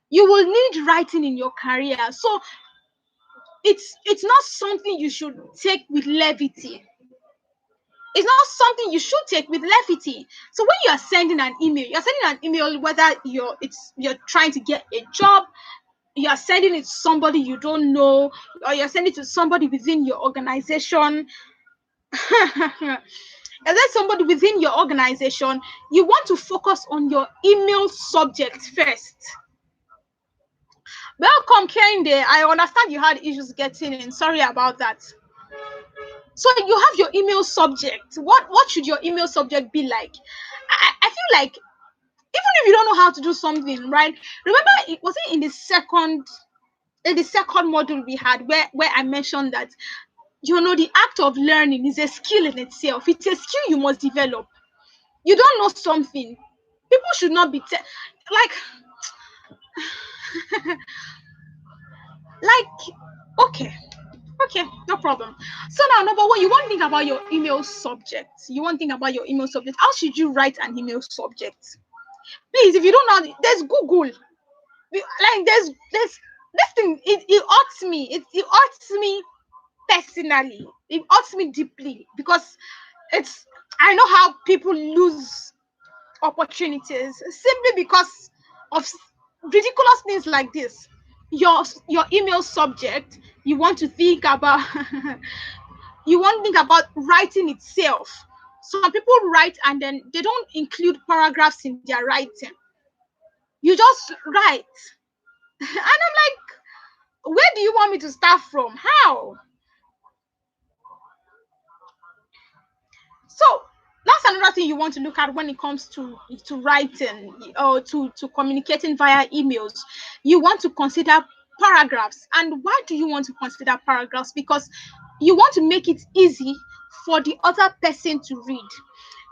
You will need writing in your career. So it's not something you should take with levity. It's not something you should take with levity. So when you are sending an email, whether you're trying to get a job, you are sending it to somebody you don't know, or you're sending it to somebody within your organization. Is there somebody within your organization? You want to focus on your email subject first. Welcome, Kende. I understand you had issues getting in. Sorry about that. So you have your email subject. What should your email subject be like? I feel like, even if you don't know how to do something, right? Remember, it was in the second module we had where I mentioned that the act of learning is a skill in itself. It's a skill you must develop. You don't know something, people should not be like okay, no problem. So now, number one, you want to think about your email subject. How should you write an email subject? Please, if you don't know, there's Google. Like, there's this thing. It hurts me. It hurts me personally. It hurts me deeply, because I know how people lose opportunities simply because of ridiculous things like this. Your email subject, you want to think about writing itself. Some people write and then they don't include paragraphs in their writing. You just write. And I'm like, where do you want me to start from? How? So that's another thing you want to look at when it comes to writing or to communicating via emails. You want to consider paragraphs. And why do you want to consider paragraphs? Because you want to make it easy for the other person to read.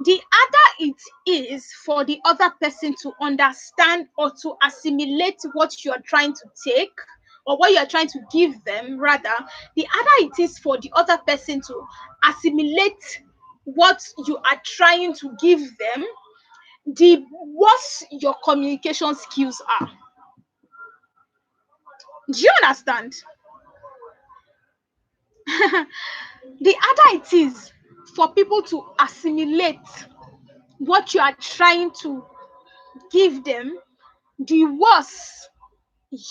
The other it is for the other person to understand or to assimilate what you are trying to take, or what you are trying to give them, rather. The other it is for the other person to assimilate what you are trying to give them, the worse your communication skills are. Do you understand? The harder it is for people to assimilate what you are trying to give them, the worse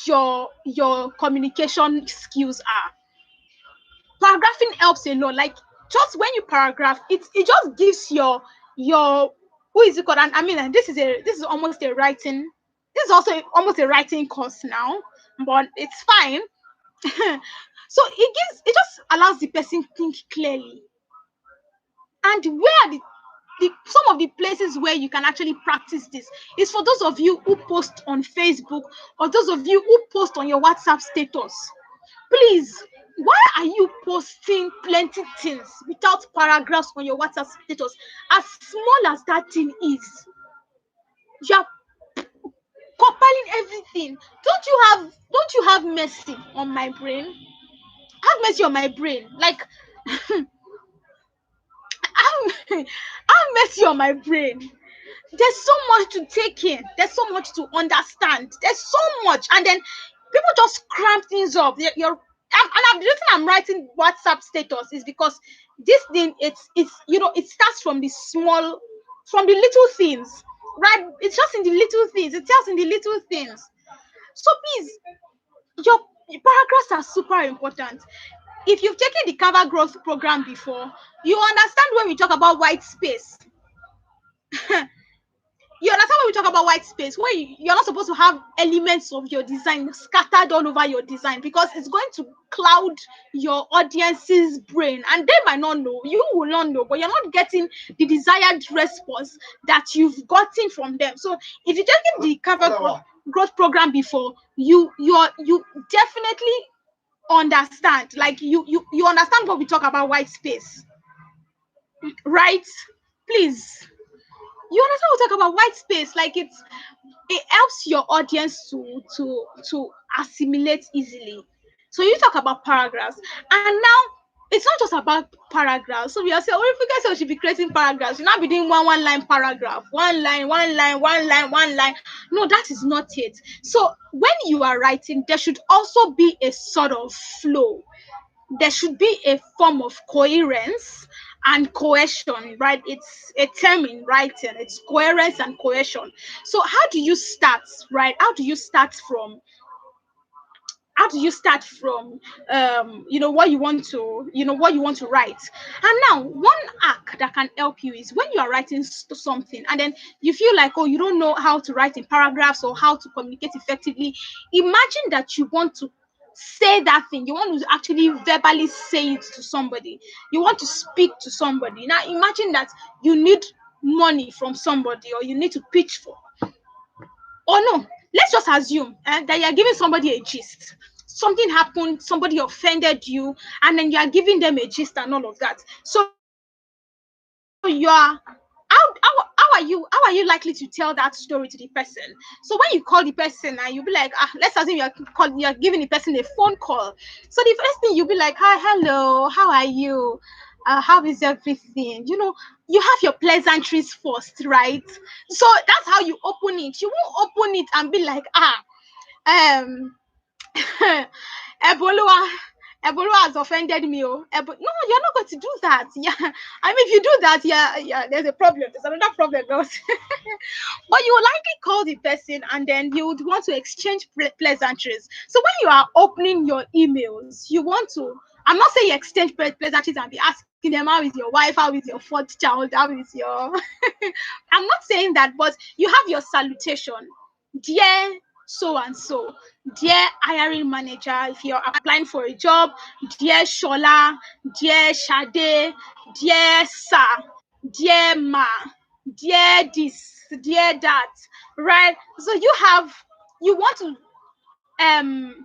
your communication skills are. Paragraphing helps a lot. Like, just when you paragraph, it just gives your who is it called? And I mean, and this is almost a writing. This is also almost a writing course now, but it's fine. So it just allows the person think clearly. And where are the some of the places where you can actually practice this is for those of you who post on Facebook, or those of you who post on your WhatsApp status. Please, why are you posting plenty things without paragraphs on your WhatsApp status? As small as that thing is, you're compiling everything. Don't you have mercy on my brain? Have mercy on my brain. Like, have mercy on my brain. There's so much to take in. There's so much to understand. There's so much, and then people just cramp things up. The reason I'm writing WhatsApp status is because this thing, it starts from the small, from the little things, right? It's just in the little things. It tells in the little things. So please, your paragraphs are super important. If you've taken the cover growth program before, you understand when we talk about white space. You understand when we talk about white space, where you're not supposed to have elements of your design scattered all over your design, because it's going to cloud your audience's brain, and they might not know, you will not know, but you're not getting the desired response that you've gotten from them. So if you're taking the growth program before, you definitely understand, like you understand what we talk about white space, right? Please, you understand what we talk about white space. Like, it helps your audience to assimilate easily. So you talk about paragraphs, and now it's not just about paragraphs. So we are saying, oh, if you guys should be creating paragraphs, you're not be doing one line paragraph, one line, one line. No, that is not it. So when you are writing, there should also be a sort of flow. There should be a form of coherence and cohesion, right? It's a term in writing. It's coherence and cohesion. So how do you start, right? How do you start from what you want to write? And now, one hack that can help you is when you are writing something, and then you feel like, oh, you don't know how to write in paragraphs or how to communicate effectively. Imagine that you want to say that thing. You want to actually verbally say it to somebody. You want to speak to somebody. Now imagine that you need money from somebody, or you need to pitch for, or no, let's just assume that you're giving somebody a gist. Something happened, somebody offended you, and then you are giving them a gist and all of that. So you are how are you likely to tell that story to the person? So when you call the person, and you'll be like, let's assume you're giving the person a phone call. So the first thing you'll be like, hi, hello, how are you? How is everything? You have your pleasantries first, right? So that's how you open it. You won't open it and be like, um Ebola, Ebola has offended me. Oh, no, you're not going to do that. Yeah, I mean, if you do that, yeah, there's a problem. There's another problem, though. But you will likely call the person, and then you would want to exchange pleasantries. So when you are opening your emails, you want to. I'm not saying you exchange pleasantries and be asking them, how is your wife, how is your fourth child, how is your. I'm not saying that, but you have your salutation, dear so and so, dear hiring manager, if you're applying for a job, dear Shola, dear Shade, dear Sir, dear Ma, dear this, dear that, right? So you want to um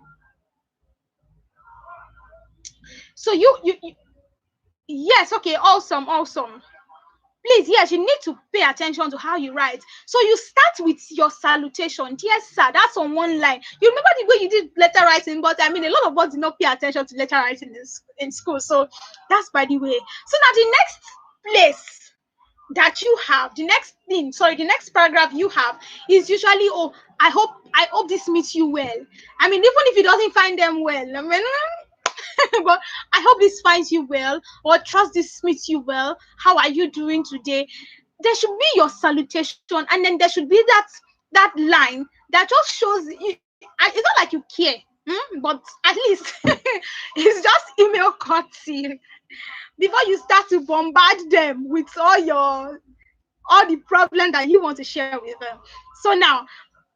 so you yes, okay, awesome. Please, yes, you need to pay attention to how you write. So you start with your salutation, dear sir. That's on one line. You remember the way you did letter writing, but I mean, a lot of us did not pay attention to letter writing in school. So that's by the way. So now the next place that you have, the next paragraph you have is usually, oh, I hope this meets you well. I mean, even if it doesn't find them well, I mean, but I hope this finds you well, or trust this meets you well. How are you doing today? There should be your salutation, and then there should be that line that just shows you. It's not like you care, but at least it's just email courtesy before you start to bombard them with all the problem that you want to share with them. So now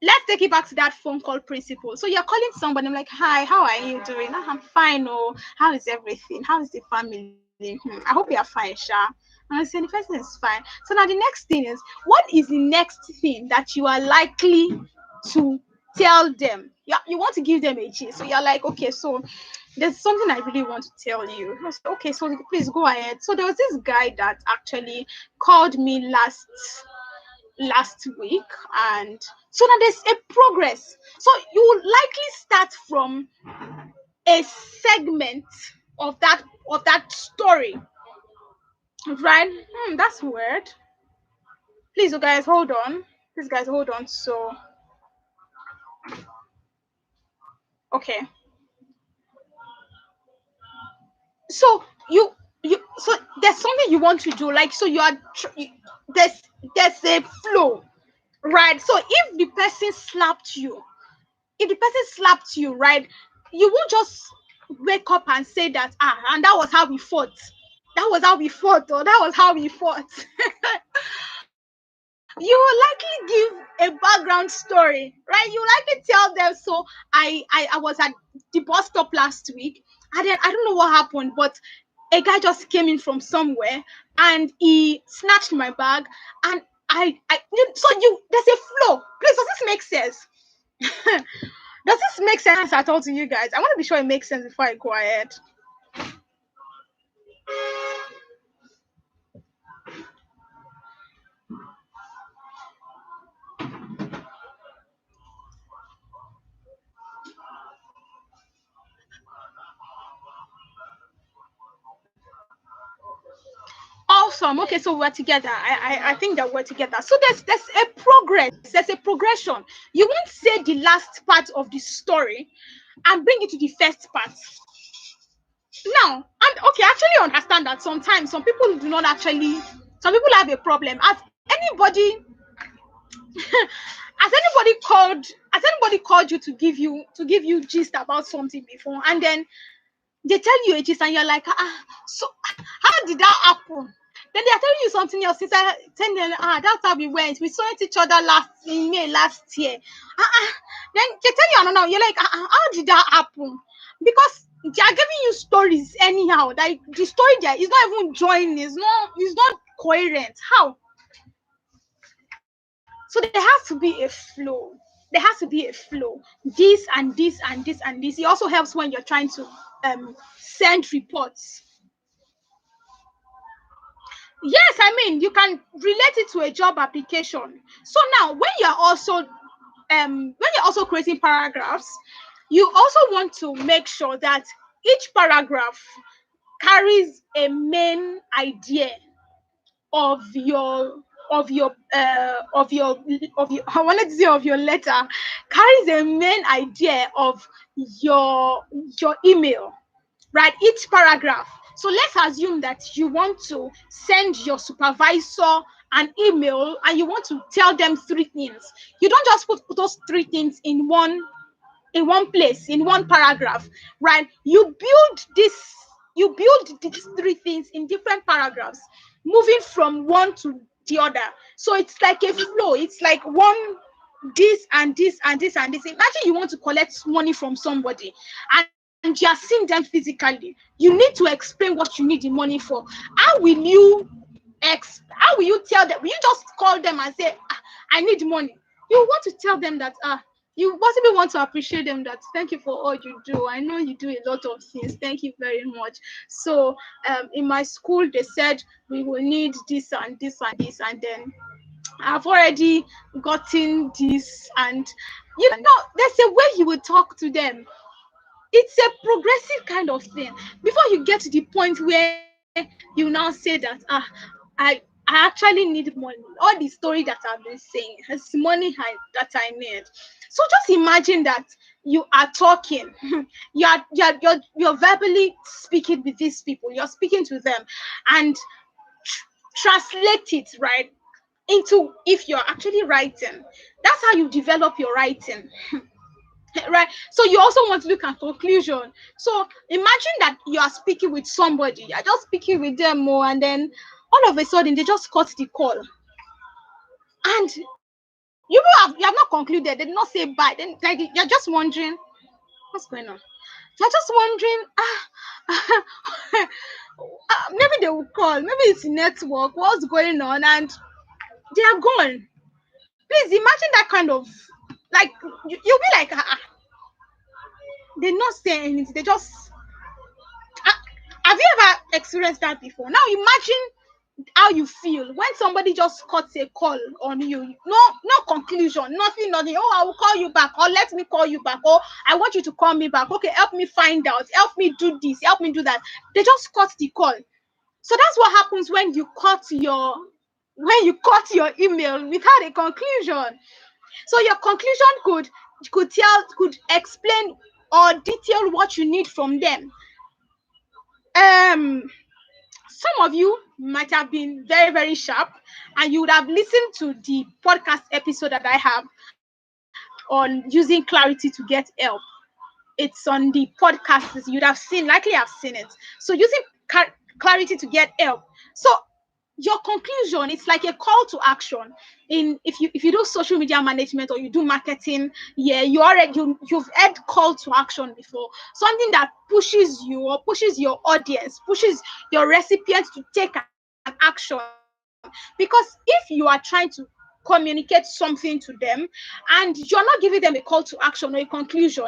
let's take it back to that phone call principle. So you're calling somebody, I'm like, hi, how are you doing? "Ah, I'm fine. Oh, how is everything? How is the family? I hope you're fine, Sha. And I say the person is fine. So now the next thing is, what is the next thing that you are likely to tell them? Yeah, you want to give them a gist. So you're like, okay, so there's something I really want to tell you. I said, okay, so please go ahead. So there was this guy that actually called me last week, and so now there's a progress. So you will likely start from a segment of that story, right? That's weird. Please, you guys, hold on. Please, guys, hold on. So, okay. So so there's something you want to do, like, so there's a flow, right? So if the person slapped you, right, you won't just wake up and say that, and that was how we fought. That was how we fought, or that was how we fought. You will likely give a background story, right? You will likely tell them, so I was at the bus stop last week, and then I don't know what happened, but a guy just came in from somewhere and he snatched my bag, and there's a flow. Please, does this make sense? Does this make sense at all to you guys? I want to be sure it makes sense before I go ahead. Awesome. Okay, so we're together. I think that we're together. So there's a progress. There's a progression. You won't say the last part of the story and bring it to the first part. Now, and okay, I actually understand that sometimes some people do not actually. Some people have a problem. Has anybody called you to give you gist about something before, and then they tell you a gist, and you're like, so how did that happen? Then they are telling you something else. Since I tell them, that's how we went. We saw each other in May last year. Then they tell you another. You're like, how did that happen? Because they are giving you stories anyhow. Like the story there is not even joining. It's not coherent. How? So there has to be a flow. There has to be a flow. This and this and this and this. It also helps when you're trying to send reports. Yes, I mean, you can relate it to a job application. So now when you're also creating paragraphs, you also want to make sure that each paragraph carries a main idea of your of your I wanted to say of your letter, carries a main idea of your email, right? Each paragraph. So let's assume that you want to send your supervisor an email and you want to tell them three things. You don't just put those three things in one place, in one paragraph, right? You build these three things in different paragraphs, moving from one to the other. So it's like a flow. It's like one, this and this and this and this. Imagine you want to collect money from somebody and you are seeing them physically. You need to explain what you need the money for. How will you tell them? Will you just call them and say, I need money? You want to tell them that you possibly want to appreciate them, that thank you for all you do. I know you do a lot of things. Thank you very much. So in my school they said we will need this and this and this, and then I've already gotten this, and there's a way you will talk to them. It's a progressive kind of thing before you get to the point where you now say that I actually need money. All the story that I've been saying has money that I need. So just imagine that you are talking. You're verbally speaking with these people. You're speaking to them, and translate it right into, if you're actually writing, that's how you develop your writing. Right, so you also want to look at conclusion. So imagine that you are speaking with somebody, you're just speaking with them more, and then all of a sudden they just cut the call, and you have not concluded, they did not say bye, then like you're just wondering what's going on. You're just wondering, maybe they will call, maybe it's network, what's going on, and they are gone. Please imagine that kind of, like, you'll be like, they not say anything, they just, ah, have you ever experienced that before? Now imagine how you feel when somebody just cuts a call on you, no conclusion, nothing. Oh, I will call you back, or let me call you back, or I want you to call me back, okay, help me find out, help me do this, help me do that. They just cut the call. So that's what happens when you cut your email without a conclusion. So your conclusion could explain or detail what you need from them. um some of you might have been very, very sharp, and you would have listened to the podcast episode that I have on using clarity to get help. It's on the podcast. You'd have seen, likely have seen it. So using clarity to get help. So your conclusion, it's like a call to action. In if you do social media management or you do marketing, yeah, you've had call to action before. Something that pushes you or pushes your audience, pushes your recipients to take an action. Because if you are trying to communicate something to them and you're not giving them a call to action or a conclusion,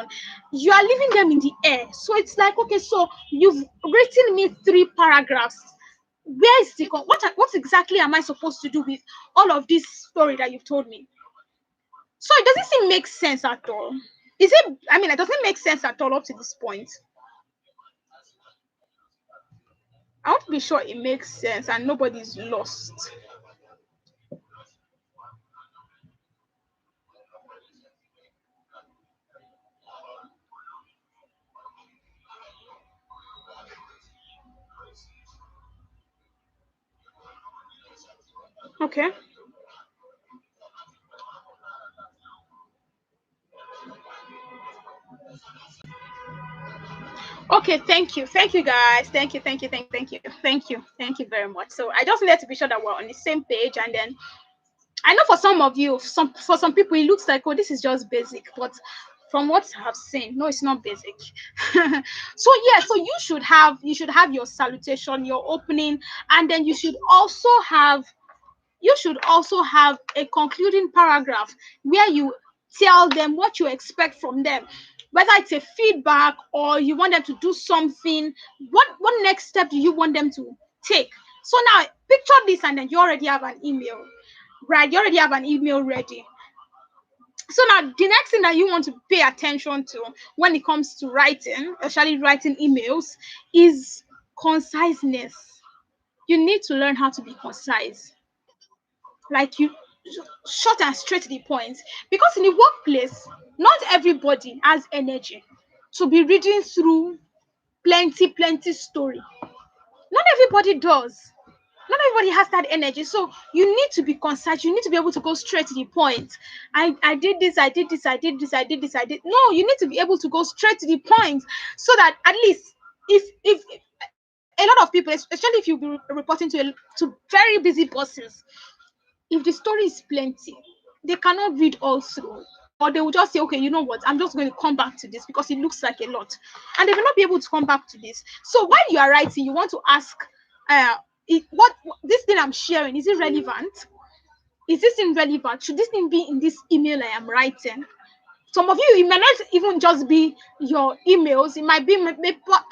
you are leaving them in the air. So it's like, okay, so you've written me 3 paragraphs. Where is what exactly am I supposed to do with all of this story that you've told me? So it doesn't seem make sense at all. Is it? I mean, it doesn't make sense at all up to this point. I want to be sure it makes sense and nobody's lost. Okay. Okay, thank you guys, thank you very much. So I just wanted to be sure that we're on the same page, and then I know for some of you, for some people, it looks like, oh, this is just basic, but from what I've seen, no, it's not basic. So yeah, so you should have your salutation, your opening, and then you should also have a concluding paragraph where you tell them what you expect from them, whether it's a feedback or you want them to do something. What next step do you want them to take? So now picture this, and then you already have an email, right? You already have an email ready. So now the next thing that you want to pay attention to when it comes to writing, especially writing emails, is conciseness. You need to learn how to be concise. Like, you short and straight to the point. Because in the workplace, not everybody has energy to be reading through plenty story. Not everybody does. Not everybody has that energy. So you need to be concise. You need to be able to go straight to the point. I did this, I did this, I did this, I did this, I did. No, you need to be able to go straight to the point, so that at least, if a lot of people, especially if you be reporting to very busy bosses, if the story is plenty, they cannot read all through. Or they will just say, okay, you know what, I'm just going to come back to this because it looks like a lot. And they will not be able to come back to this. So while you are writing, you want to ask, uh, this thing I'm sharing, is it relevant? Is this thing relevant? Should this thing be in this email I am writing? Some of you, it might not even just be your emails. It might be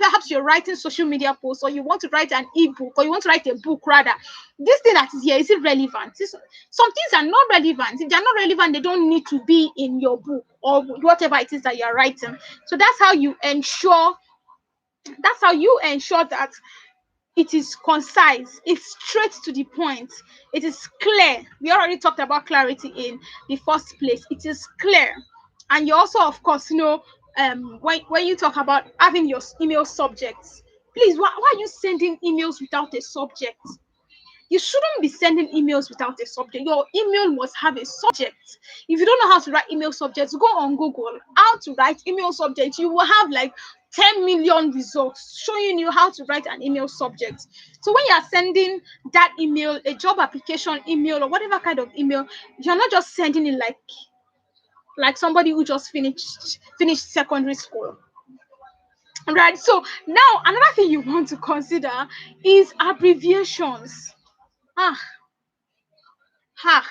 perhaps you're writing social media posts, or you want to write an ebook, or you want to write a book rather. This thing that is here, is it relevant? Some things are not relevant. If they're not relevant, they don't need to be in your book or whatever it is that you're writing. So that's how you ensure that it is concise, it's straight to the point, it is clear. We already talked about clarity in the first place. It is clear. And you also, of course, when you talk about having your email subjects, please, why are you sending emails without a subject? You shouldn't be sending emails without a subject. Your email must have a subject. If you don't know how to write email subjects, go on Google how to write email subjects. You will have like 10 million results showing you how to write an email subject. So when you are sending that email, a job application email or whatever kind of email, you're not just sending it like somebody who just finished secondary school. Right. So now another thing you want to consider is abbreviations. Ah, ha,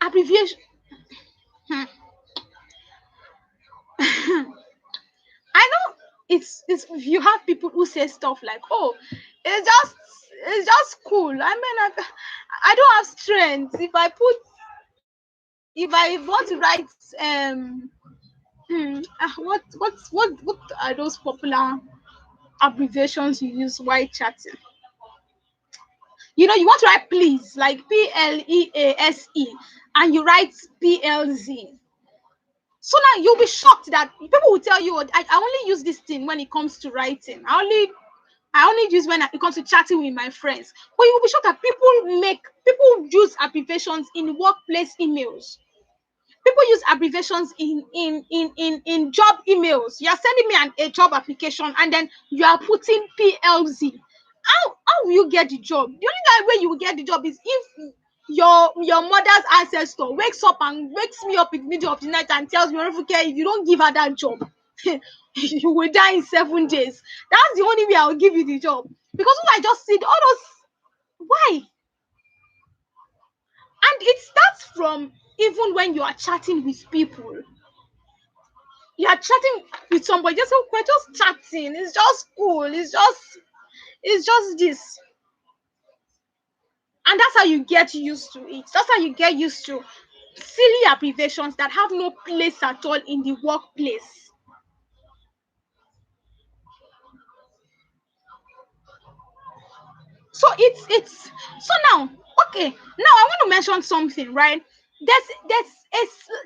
abbreviation. Hmm. I know it's you have people who say stuff like, "Oh, it's just it's just cool. I mean, I don't have strength. If I want to write what are those popular abbreviations you use while chatting? You want to write please, like PLEASE, and you write PLZ. So now you'll be shocked that people will tell you, I only use this thing when it comes to writing. I only use when it comes to chatting with my friends. But you will be shocked that people use abbreviations in workplace emails. People use abbreviations in job emails. You are sending me a job application and then you are putting PLZ. How will you get the job? The only way you will get the job is if your mother's ancestor wakes me up in the middle of the night and tells me, Orifunke, if you don't give her that job, you will die in 7 days. That's the only way I'll give you the job. Because when I just see all those, why? And it starts from even when you are chatting with people. You are chatting with somebody, just we're just chatting. It's just cool. It's just this. And that's how you get used to it. That's how you get used to silly abbreviations that have no place at all in the workplace. So now, okay, now I want to mention something, right? There's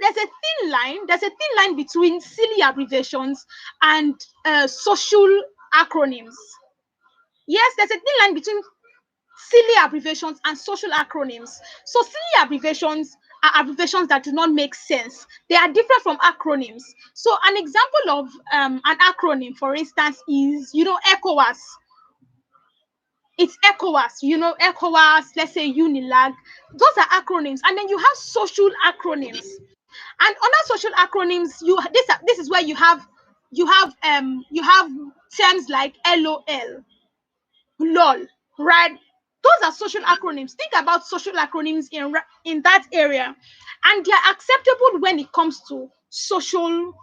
a thin line. There's a thin line between silly abbreviations and social acronyms. Yes, there's a thin line between silly abbreviations and social acronyms. So silly abbreviations are abbreviations that do not make sense. They are different from acronyms. So an example of an acronym, for instance, is ECOWAS. It's ECOWAS. ECOWAS. Let's say UNILAG. Those are acronyms, and then you have social acronyms. And under social acronyms, this is where you have terms like LOL, lol, right? Those are social acronyms. Think about social acronyms in that area, and they are acceptable when it comes to social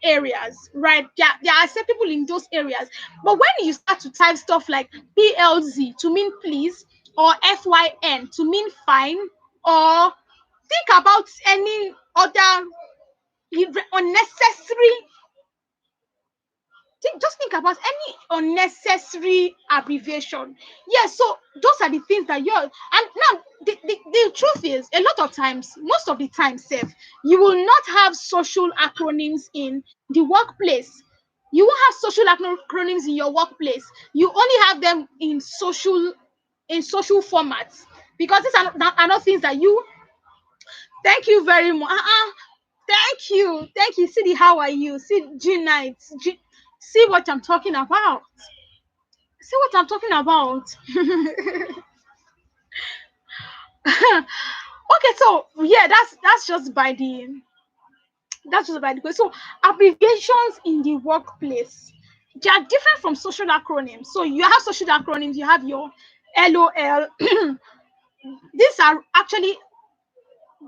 areas, right? They are acceptable in those areas. But when you start to type stuff like PLZ to mean please, or FYN to mean fine, or think about any other unnecessary just think about any unnecessary abbreviation. Yes, so those are the things that you're. And now, the truth is, a lot of times, most of the time, Seth, you will not have social acronyms in the workplace. You won't have social acronyms in your workplace. You only have them in social formats, because these are not things that you. Thank you very much. Thank you. See the how are you? See G night. See what I'm talking about. See what I'm talking about. Okay, so yeah, that's just by the way. So abbreviations in the workplace, they are different from social acronyms. So you have social acronyms, you have your LOL. These are actually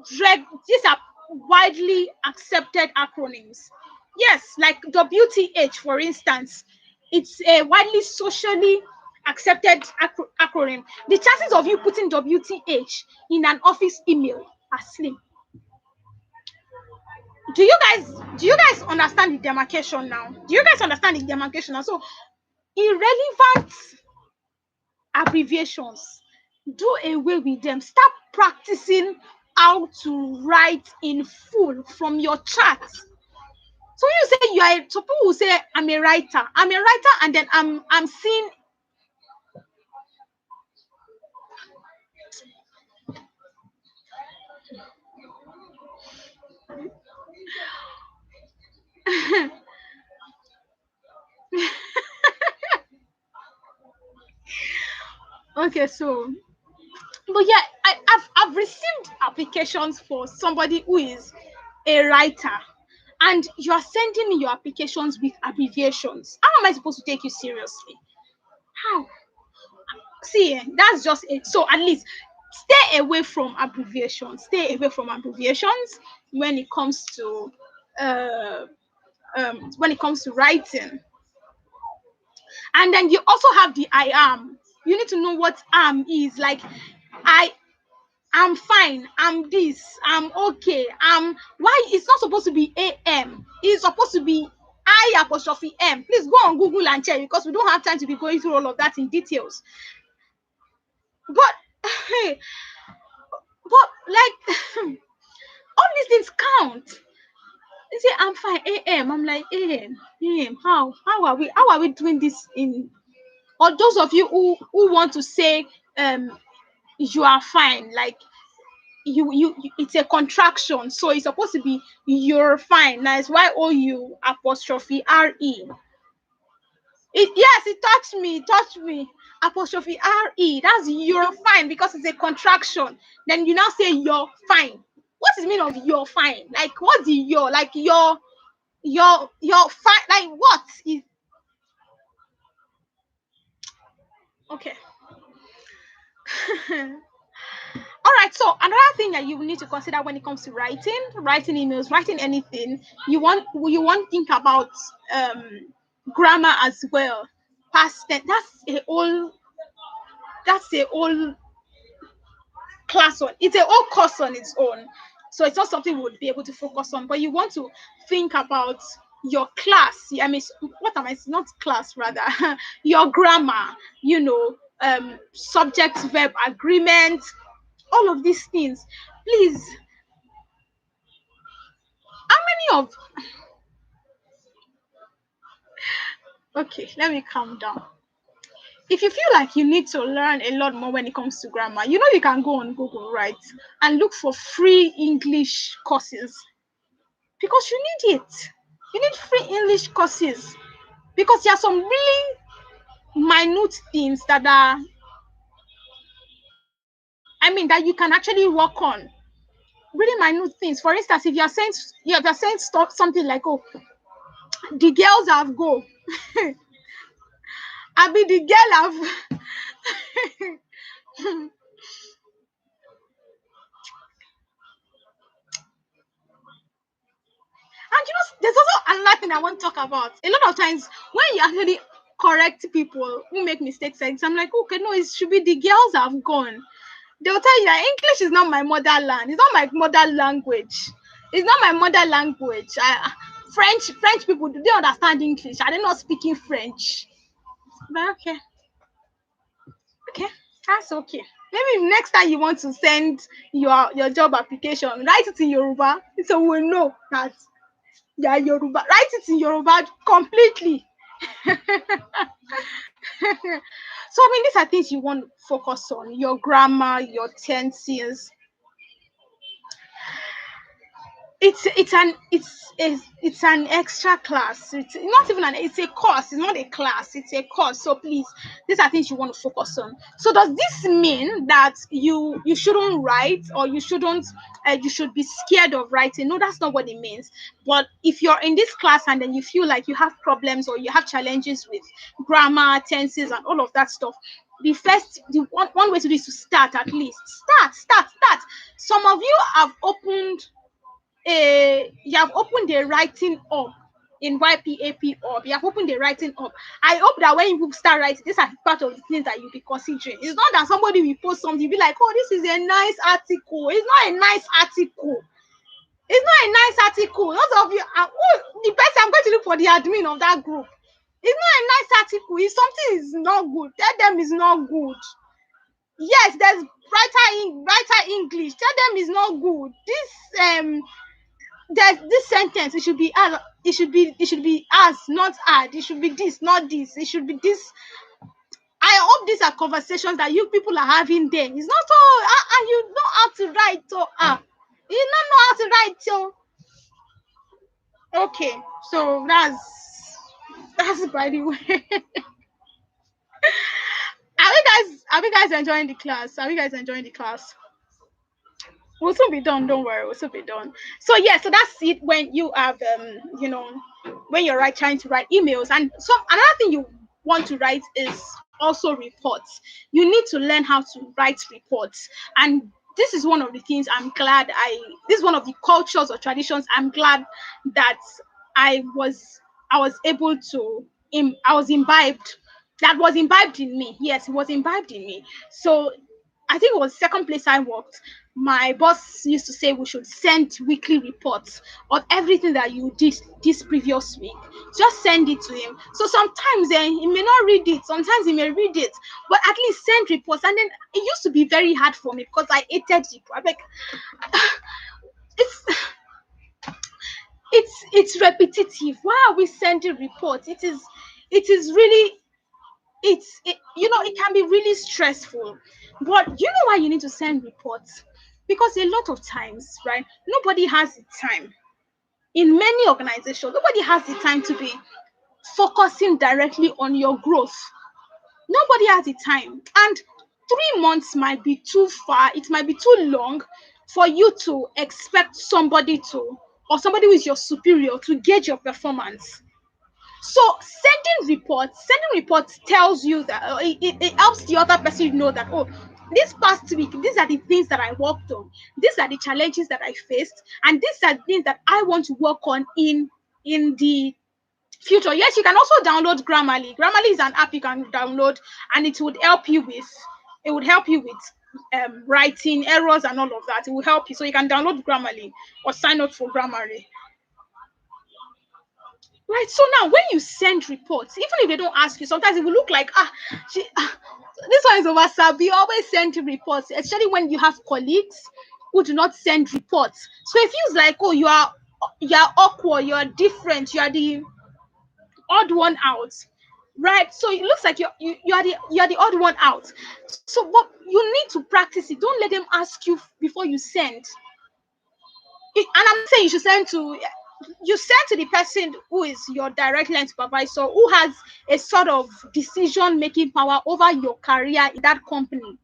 these are widely accepted acronyms. Yes, like WTH, for instance, it's a widely socially accepted acronym. The chances of you putting WTH in an office email are slim. Do you guys understand the demarcation now? Do you guys understand the demarcation now? So irrelevant abbreviations, do away with them. Start practicing how to write in full from your chat. So you say you are, so people will say I'm a writer. I'm a writer, and then I'm seeing. Okay, so but yeah, I've received applications for somebody who is a writer, and you are sending me your applications with abbreviations. How am I supposed to take you seriously? How? See, that's just it. So at least stay away from abbreviations. Stay away from abbreviations when it comes to uh, when it comes to writing. And then you also have the I am. You need to know what am is. Like I I'm fine. I'm this. I'm okay. Why it's not supposed to be AM. It's supposed to be I apostrophe M. Please go on Google and check, because we don't have time to be going through all of that in details. But but like all these things count. They say I'm fine. AM. I'm like AM. AM. How are we doing this in, or those of you who want to say you are fine, like it's a contraction, so it's supposed to be you're fine. Now it's YOU apostrophe RE. Yes, it touched me apostrophe RE. That's you're fine, because it's a contraction. Then you now say you're fine. What is the meaning of you're fine? Like what's the you're, like you're fine, like what is, okay. All right, so another thing that you will need to consider when it comes to writing emails, writing anything, you want to think about grammar as well. Past tense, that's a whole class on, it's a whole course on its own. So it's not something we would be able to focus on, but you want to think about your class. I mean, what am I, not class rather, your grammar, subject verb agreement, all of these things. Please, how many of, okay, let me calm down. If you feel like you need to learn a lot more when it comes to grammar, you can go on Google, right, and look for free English courses, because you need it. You need free English courses, because there are some really minute things that are, I mean, that you can actually work on. Really minute things. For instance, if you're saying stuff, something like, oh, the girls have go. I be the girl have. And there's also another thing I want to talk about. A lot of times when you actually correct people who make mistakes, like I'm like, okay, no, it should be the girls have gone. They'll tell you that English is not my motherland. It's not my mother language. It's not my mother language. French people, do they understand English? Are they not speaking French? But okay, okay, that's okay. Maybe next time you want to send your job application, write it in Yoruba, so we'll know that. Yeah, Yoruba. Write it in Yoruba completely. So I mean, these are things you want to focus on: your grammar, your tenses. It's an extra class. It's not even it's a course. It's not a class. It's a course. So please, these are things you want to focus on. So does this mean that you shouldn't write, or you should be scared of writing? No, that's not what it means. But if you're in this class and then you feel like you have problems or you have challenges with grammar, tenses, and all of that stuff, the one way to do is to start. At least start. Some of you have opened you have opened the writing up in YPAP up. You have opened the writing up. I hope that when you start writing, these are part of the things that you'll be considering. It's not that somebody will post something, you'll be like, oh, this is a nice article. It's not a nice article. It's not a nice article. Those of you, the person, I'm going to look for the admin of that group. It's not a nice article. If something is not good, tell them it's not good. Yes, there's writer English. Tell them it's not good. There's this sentence. It should be as. It should be as, not add. It should be this, not this. It should be this. I hope these are conversations that you people are having there. It's not all you know how to write. So you don't know how to write. So okay. So that's by the way. Are we guys enjoying the class? Are you guys enjoying the class? We'll soon be done. Don't worry, we'll soon be done. So yeah, so that's it. When you have when you're trying to write emails, and another thing you want to write is also reports. You need to learn how to write reports, and this is one of the things I'm glad I. This is one of the cultures or traditions I'm glad that I was I was able to. I was imbibed. That was imbibed in me. Yes, it was imbibed in me. So I think it was second place I worked. My boss used to say we should send weekly reports of everything that you did this previous week. Just send it to him. So sometimes he may not read it, sometimes he may read it, but at least send reports. And then it used to be very hard for me because I hated it. I'm like, it's it's repetitive. Why are we sending reports? It is really it can be really stressful. But you know why you need to send reports? Because a lot of times, right, nobody has the time. In many organizations, nobody has the time to be focusing directly on your growth. Nobody has the time. And 3 months might be too far, it might be too long for you to expect somebody to, or somebody who is your superior, to gauge your performance. So sending reports tells you that it helps the other person know that, oh, this past week, these are the things that I worked on, these are the challenges that I faced, and these are things that I want to work on in the future. Yes, you can also download Grammarly. Grammarly is an app you can download, and it would help you with writing errors and all of that. It will help you, so you can download Grammarly or sign up for Grammarly. Right. So now when you send reports, even if they don't ask you, sometimes it will look like this one is over Sabi. Always send reports, especially when you have colleagues who do not send reports. So it feels like, oh, you are awkward, you are different, you are the odd one out. Right. So it looks like you are the odd one out. So but you need to practice it. Don't let them ask you before you send. And I'm not saying you send to the person who is your direct line supervisor, who has a sort of decision making power over your career in that company.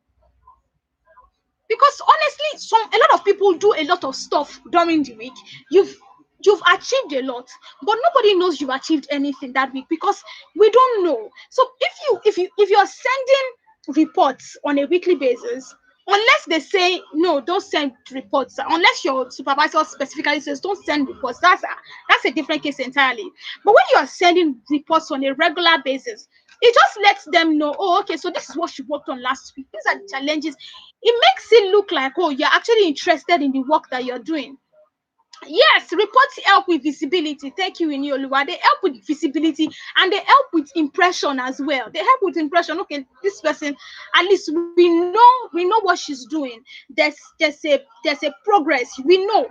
Because honestly, a lot of people do a lot of stuff during the week. You've achieved a lot, but nobody knows you've achieved anything that week because we don't know. So if you're sending reports on a weekly basis, unless they say no, don't send reports, unless your supervisor specifically says don't send reports, that's a different case entirely. But when you are sending reports on a regular basis, it just lets them know, oh, okay, so this is what you worked on last week, these are the challenges. It makes it look like, oh, you're actually interested in the work that you're doing. Yes, reports help with visibility. Thank you, Inioluwa. They help with visibility, and they help with impression as well. They help with impression. Okay, this person, at least we know what she's doing. There's a progress. We know.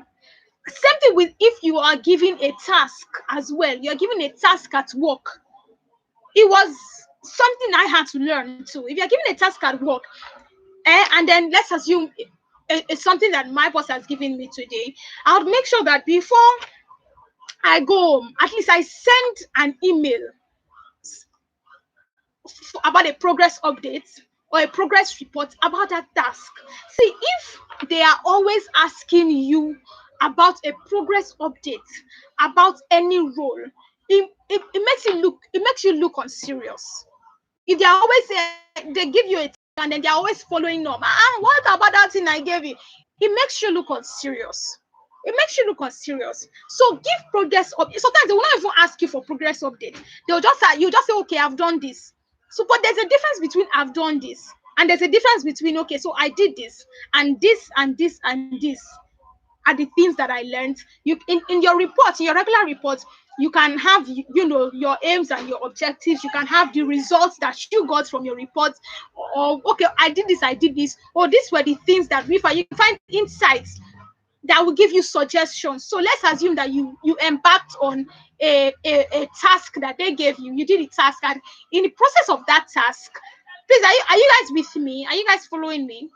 Same thing with if you are given a task as well. You're given a task at work. It was something I had to learn too. If you're given a task at work, and then let's assume it's something that my boss has given me today, I would make sure that before I go home, at least I send an email about a progress update or a progress report about that task. See, if they are always asking you about a progress update about any role, it makes you look unserious. If they are always they give you a thing and then they're always following up, what about that thing I gave you? It makes you look unserious. It makes you look unserious. So give progress up. Sometimes they will not even ask you for progress update. They'll just say, you just say, okay, I've done this. So, but there's a difference between I've done this, and there's a difference between, okay, so I did this and this and this and this are the things that I learned. You in your report, in your regular report, You can have, your aims and your objectives. You can have the results that you got from your reports. Or okay, I did this, or these were the things that we find. You can find insights that will give you suggestions. So let's assume that you embarked on a task that they gave you. You did a task, and in the process of that task, please, are you guys with me? Are you guys following me?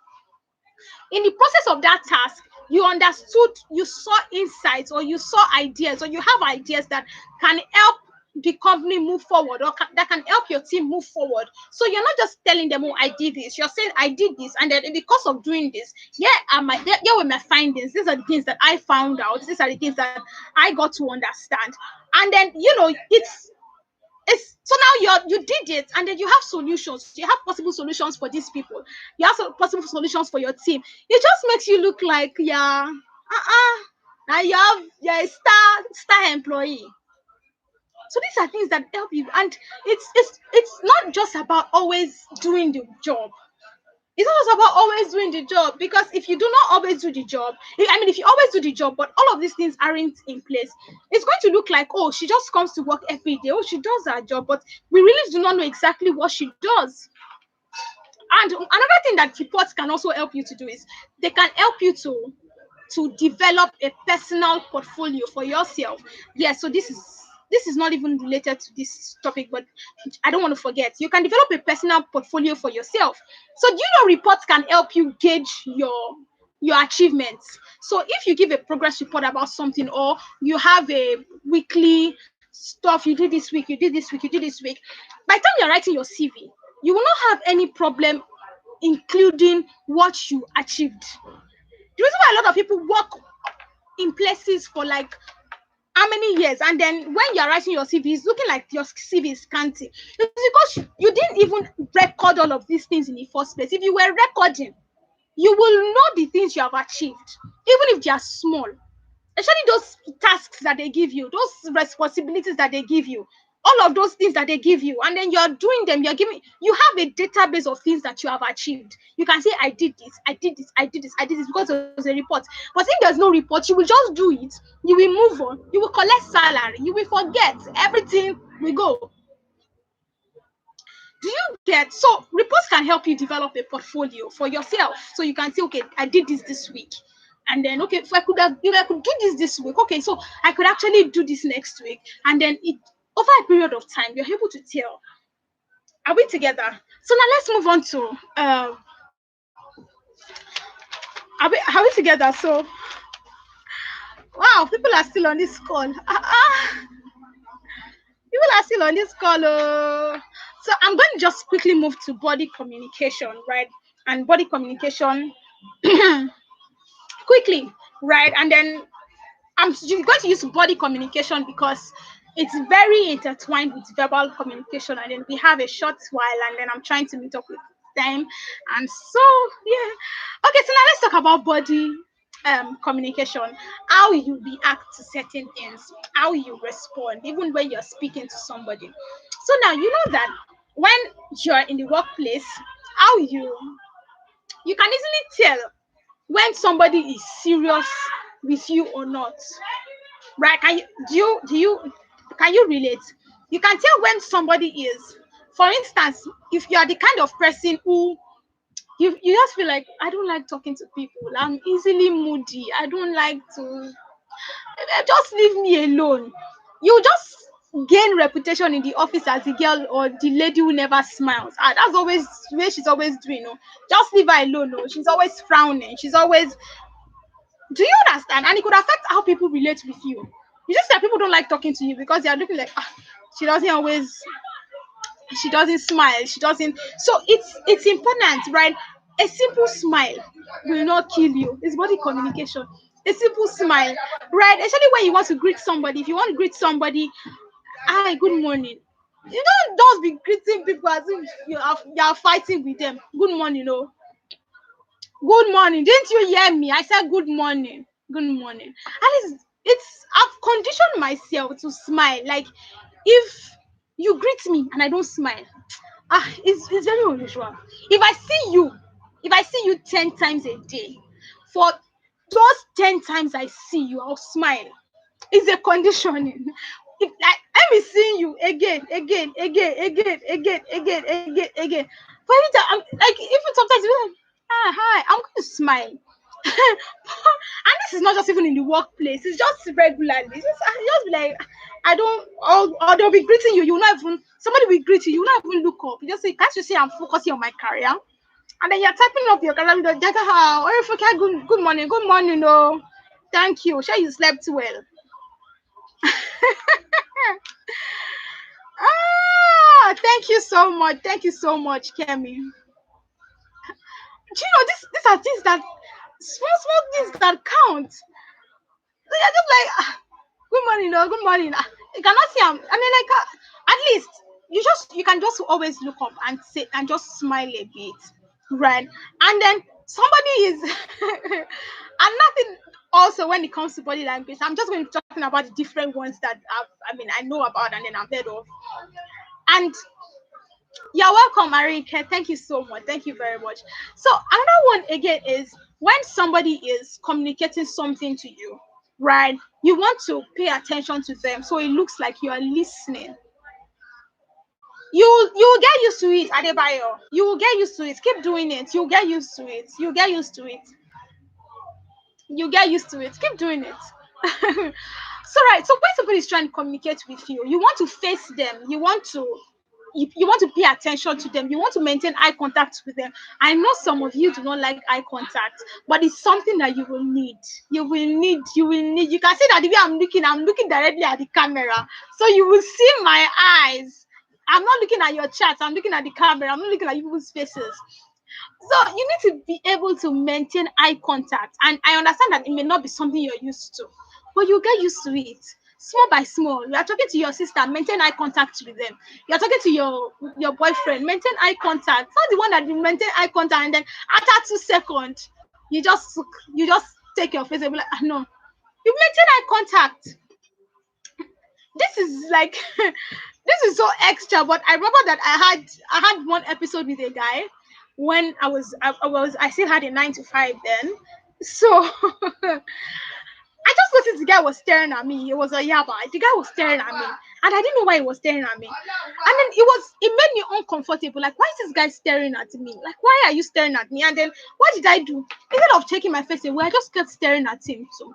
In the process of that task, you understood, you saw insights, or you saw ideas, or you have ideas that can help the company move forward, or that can help your team move forward. So you're not just telling them, oh, I did this. You're saying, I did this, and then in the course of doing this, here were my findings. These are the things that I found out. These are the things that I got to understand. And then, it's so now you did it, and then you have solutions. You have possible solutions for these people. You have possible solutions for your team. It just makes you look like, yeah, now you're a star employee. So these are things that help you, and it's not just about always doing the job. It's not just about always doing the job, because if you do not always do the job, if you always do the job, but all of these things aren't in place, it's going to look like, oh, she just comes to work every day. Oh, she does her job, but we really do not know exactly what she does. And another thing that reports can also help you to do is they can help you to develop a personal portfolio for yourself. Yeah, so this is not even related to this topic, but I don't want to forget. You can develop a personal portfolio for yourself. So do you know reports can help you gauge your achievements? So if you give a progress report about something, or you have a weekly stuff, you did this week, you did this week, you did this week, by the time you're writing your CV, you will not have any problem including what you achieved. The reason why a lot of people work in places for like how many years, and then when you're writing your CV, it's looking like your CV is scanty. It's because you didn't even record all of these things in the first place. If you were recording, you will know the things you have achieved, even if they are small. Especially those tasks that they give you, those responsibilities that they give you, all of those things that they give you, and then you're doing them, you have a database of things that you have achieved. You can say, I did this, I did this, I did this, I did this, because there's a report. But if there's no report, you will just do it, you will move on, you will collect salary, you will forget, everything will go. Do you get? So reports can help you develop a portfolio for yourself, so you can say, okay, I did this week, and then, okay, if I could do this week, okay, so I could actually do this next week, and then it over a period of time you're able to tell, are we together? So now let's move on to are we together? So wow, people are still on this call. People are still on this call. So I'm going to just quickly move to body communication, right? And body communication quickly, right? And then I'm going to use body communication because it's very intertwined with verbal communication. And then we have a short while, and then I'm trying to meet up with them. And so, yeah. Okay, so now let's talk about body communication, how you react to certain things, how you respond, even when you're speaking to somebody. So now you know that when you're in the workplace, how you can easily tell when somebody is serious with you or not, right? Can you relate? You can tell when somebody is, for instance, if you are the kind of person who you just feel like, I don't like talking to people, I'm easily moody, I don't like to, just leave me alone. You just gain reputation in the office as the girl or the lady who never smiles. That's always where she's always doing. Just leave her alone. She's always frowning. She's always. Do you understand? And it could affect how people relate with you. You just say people don't like talking to you because they are looking like, she doesn't always, she doesn't smile, she doesn't. So it's important, right? A simple smile will not kill you. It's body communication. A simple smile, right? Especially when you want to greet somebody. If you want to greet somebody, hi, good morning. You don't just be greeting people as if you are fighting with them. Good morning, good morning. Didn't you hear me? I said good morning. Good morning. At least I've conditioned myself to smile. Like if you greet me and I don't smile, it's very unusual. If I see you, if I see you 10 times a day, for those 10 times I see you, I'll smile. It's a conditioning. if like let me see you again. But every time I'm like, even sometimes you're like, ah, hi, I'm going to smile. And this is not just even in the workplace, it's just regularly. It's just be like, I don't, or they'll be greeting you, you'll not even, somebody will greet you, you'll not even look up. You just say, can't you see I'm focusing on my career? And then you're typing up your career, with the how, Orifunke, good morning, no. Thank you. Sure you slept well. Ah, thank you so much. Thank you so much, Kemi. Do you know these are things that small things that count. So you're just like, ah, good morning, no, good morning. Ah, you cannot see I mean, like, at least you can just always look up and say and just smile a bit, right? And then somebody is and nothing. Also, when it comes to body language, I'm just going to be talking about the different ones that I know about and then I've heard of. And you're welcome, Marike. Thank you so much. Thank you very much. So another one again is when somebody is communicating something to you, right? You want to pay attention to them, so it looks like you are listening. You will get used to it, Adebayo. You will get used to it. Keep doing it. You'll get used to it. You'll get used to it. You get used to it. Keep doing it. So right. So when somebody is trying to communicate with you, you want to face them. You want to pay attention to them. You want to maintain eye contact with them. I know some of you do not like eye contact, but it's something that you will need. You will need. You can see that the way I'm looking directly at the camera. So you will see my eyes. I'm not looking at your chat. I'm looking at the camera. I'm not looking at people's faces. So you need to be able to maintain eye contact. And I understand that it may not be something you're used to, but you get used to it. Small by small. You are talking to your sister, maintain eye contact with them. You're talking to your boyfriend, maintain eye contact. Not the one that you maintain eye contact and then after 2 seconds, you just take your face and be like, ah, no. You maintain eye contact. This is like this is so extra, but I remember that I had one episode with a guy when I still had a 9 to 5 then. So I just noticed the guy was staring at me. It was a yaba. The guy was staring at me, and I didn't know why he was staring at me. And then it made me uncomfortable. Like, why is this guy staring at me? Like, why are you staring at me? And then what did I do? Instead of taking my face away, I just kept staring at him. So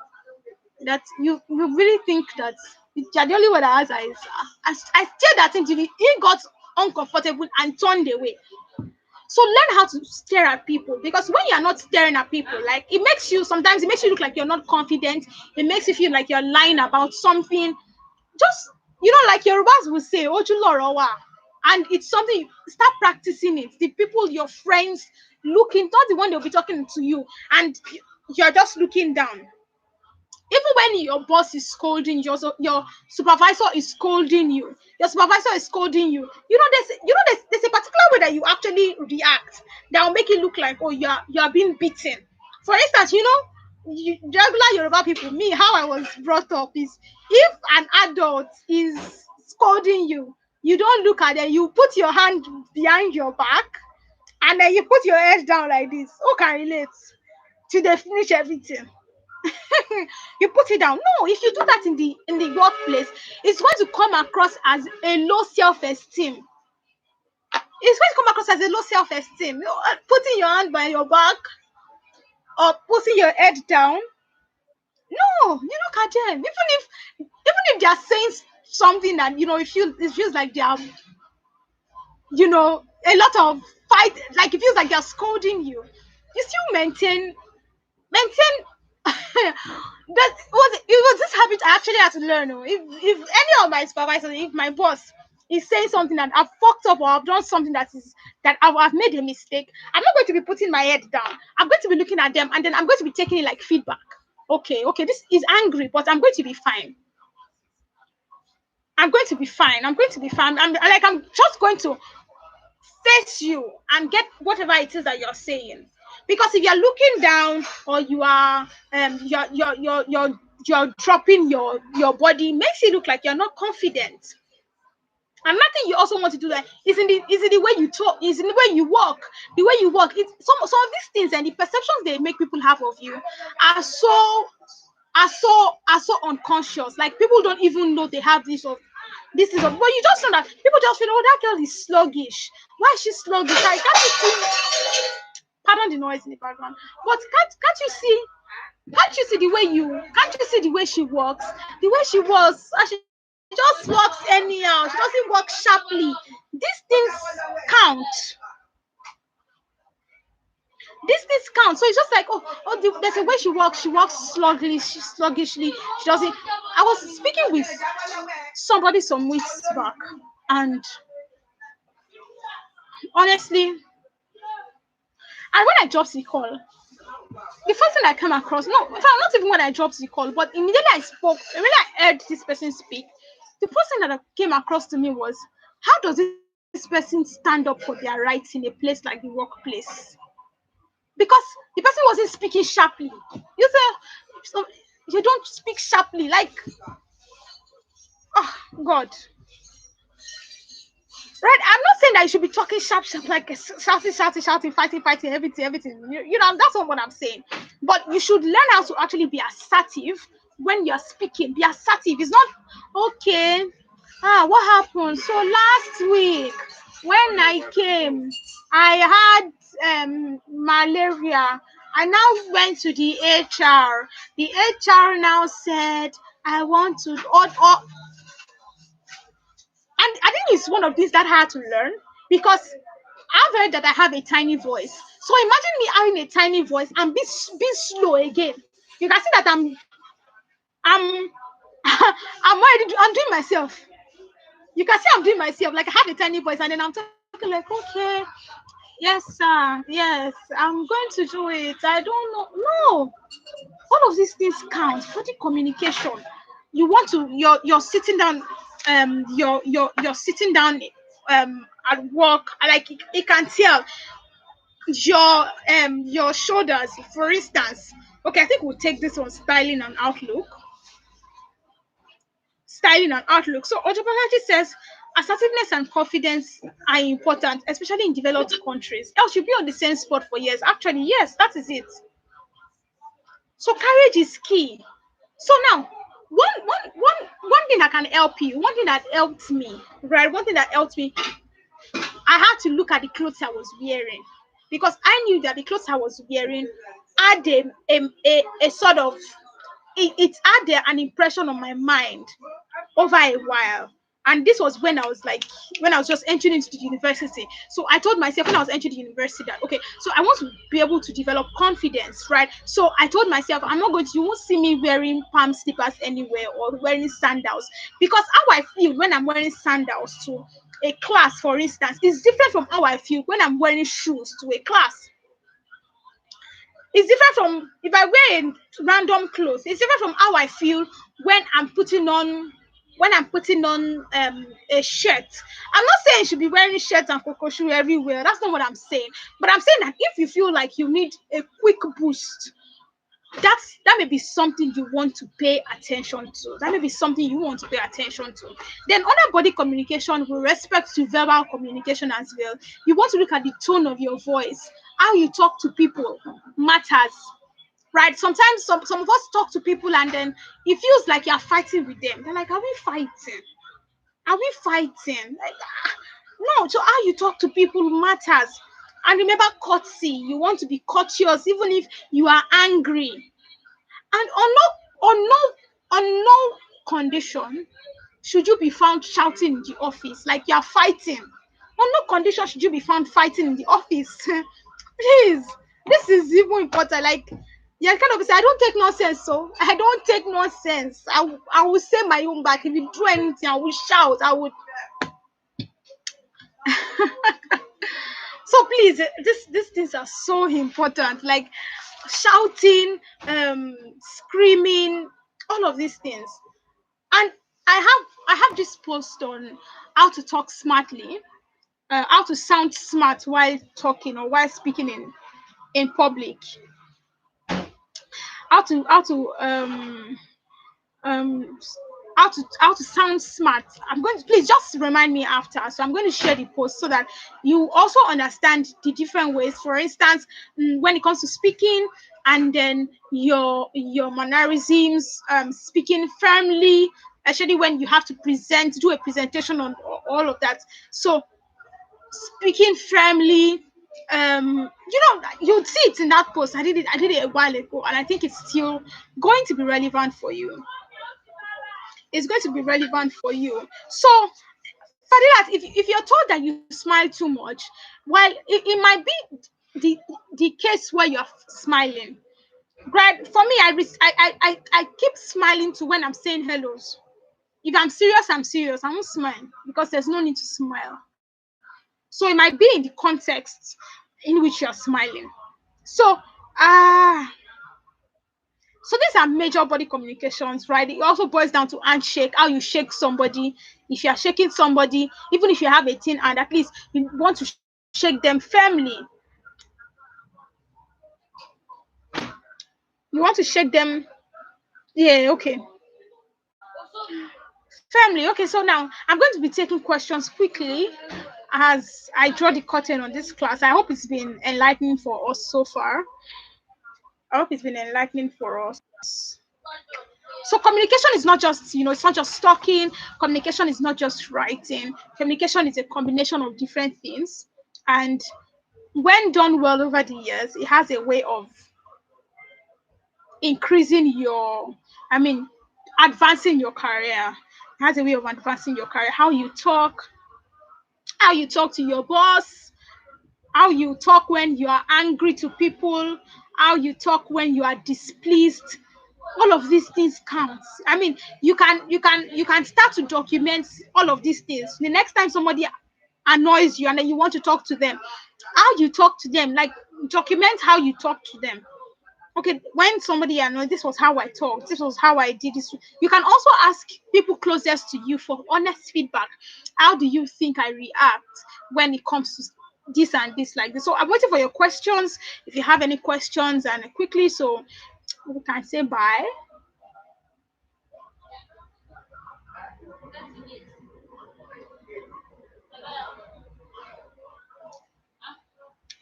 that you really think that you're the only one that has eyes. I stared at him till he got uncomfortable and turned away. So learn how to stare at people, because when you're not staring at people, like sometimes it makes you look like you're not confident. It makes you feel like you're lying about something. Just like Yorubas will say, Ojulorowa. And it's something, start practicing it. The people, your friends, looking, not the one they'll be talking to you, and you're just looking down. Even when your boss is scolding you, your supervisor is scolding you, there's a particular way that you actually react that will make it look like, oh, you are being beaten. For instance, regular Yoruba people, me, how I was brought up is, if an adult is scolding you, you don't look at them, you put your hand behind your back and then you put your head down like this. Who can relate till they finish everything? You put it down. No, if you do that in the workplace, it's going to come across as a low self-esteem. It's going to come across as a low self-esteem. Putting your hand by your back or putting your head down. No, you look at them. Even if they are saying something that it feels like they are, a lot of fight. Like it feels like they are scolding you. You still maintain that was this habit I actually had to learn. If any of my supervisors, if my boss is saying something that I've fucked up or I've done something that I've made a mistake, I'm not going to be putting my head down. I'm going to be looking at them and then I'm going to be taking it like feedback. Okay, this is angry, but I'm going to be fine. I'm going to be fine. I'm going to be fine. I'm just going to face you and get whatever it is that you're saying. Because if you're looking down or you are you're dropping your body, makes it look like you're not confident. And nothing you also want to do that is in the way you talk, is in the way you walk. The way you walk, it's some of these things and the perceptions they make people have of you are so are so unconscious. Like people don't even know they have this is, but you just know that people just feel, oh, that girl is sluggish. Why is she sluggish? Like, can't you see? Pardon the noise in the background. But can't you see the way can't you see the way she walks? The way she walks, and she just walks anyhow. She doesn't walk sharply. These things count. These things count. So it's just like, there's a way she walks. She walks sluggishly. She doesn't. I was speaking with somebody some weeks back, and honestly, and when I dropped the call, the first thing I came across, no, in fact, not even when I dropped the call, but immediately I spoke, when I heard this person speak, the first thing that came across to me was, how does this person stand up for their rights in a place like the workplace? Because the person wasn't speaking sharply. You say, so you don't speak sharply, like, oh God. Right? I'm not saying that you should be talking sharp, like shouting, fighting, everything. That's not what I'm saying. But you should learn how to actually be assertive when you're speaking. Be assertive. It's not okay. What happened? So last week when I came, I had malaria. I now went to the HR. The HR now said I want to, and I think it's one of these that I had to learn, because I've heard that I have a tiny voice. So imagine me having a tiny voice and being slow again. You can see that I'm I'm doing myself. You can see I'm doing myself. Like I have a tiny voice, and then I'm talking like, okay, yes, sir, yes, I'm going to do it. I don't know. No, all of these things count. Body communication. You want to you're sitting down, you're sitting down at work, like it can tell your shoulders, for instance. Okay, I think we'll take this one, styling and outlook. So anthropology says assertiveness and confidence are important, especially in developed countries, else you'll be on the same spot for years. Actually, yes, that is it. So courage is key. So now, one thing that can help you, one thing that helped me, right? One thing that helped me, I had to look at the clothes I was wearing, because I knew that the clothes I was wearing had a sort of, it had an impression on my mind over a while. And this was when I was just entering into the university. So I told myself when I was entering the university that, okay, so I want to be able to develop confidence, right? So I told myself, you won't see me wearing palm slippers anywhere or wearing sandals, because how I feel when I'm wearing sandals to a class, for instance, is different from how I feel when I'm wearing shoes to a class. It's different from if I wear a random clothes. It's different from how I feel when I'm putting on a shirt. I'm not saying you should be wearing shirts and cocoa shoe everywhere. That's not what I'm saying. But I'm saying that if you feel like you need a quick boost, that may be something you want to pay attention to. That may be something you want to pay attention to. Then other body communication with respect to verbal communication as well. You want to look at the tone of your voice. How you talk to people matters. Right? Sometimes some of us talk to people and then it feels like you're fighting with them. They're like, are we fighting? Are we fighting? Like, no, so how you talk to people matters. And remember courtesy. You want to be courteous even if you are angry. And on no condition should you be found shouting in the office like you're fighting. On no condition should you be found fighting in the office. Please, this is even important. Like, yeah, kind of say, I don't take nonsense, so I don't take nonsense. I will say my own back. If you do anything, I will shout. I would. So please, these things are so important. Like shouting, screaming, all of these things. And I have this post on how to talk smartly, how to sound smart while talking or while speaking in public, how to um how to sound smart. I'm going to, please just remind me after. So I'm going to share the post so that you also understand the different ways. For instance, when it comes to speaking, and then your mannerisms, speaking firmly, especially when you have to do a presentation on all of that. So speaking firmly, you'd see it in that post. I did it a while ago, and I think it's still going to be relevant for you. It's going to be relevant for you. So for that, if you're told that you smile too much, well, it might be the the case where you're smiling. Right? For me, I keep smiling to when I'm saying hellos. If I'm serious, I'm serious. I won't smile because there's no need to smile. So it might be in the context in which you're smiling. So ah so these are major body communications, right? It also boils down to handshake, how you shake somebody. If you are shaking somebody, even if you have a thin hand, at least you want to shake them firmly. You want to shake them, yeah, okay, firmly. Okay, so now I'm going to be taking questions quickly as I draw the curtain on this class. I hope it's been enlightening for us so far. I hope it's been enlightening for us. So communication is not just, it's not just talking. Communication is not just writing. Communication is a combination of different things. And when done well over the years, it has a way of increasing your, I mean, advancing your career. It has a way of advancing your career. How you talk to your boss, how you talk when you are angry to people, how you talk when you are displeased. All of these things count. I mean, you can start to document all of these things. The next time somebody annoys you and then you want to talk to them, how you talk to them, like, document how you talk to them. Okay, when somebody annoys, this was how I talked, this was how I did this. You can also ask people closest to you for honest feedback. How do you think I react when it comes to this and this, like this? So I'm waiting for your questions. If you have any questions, and quickly, so we can say bye.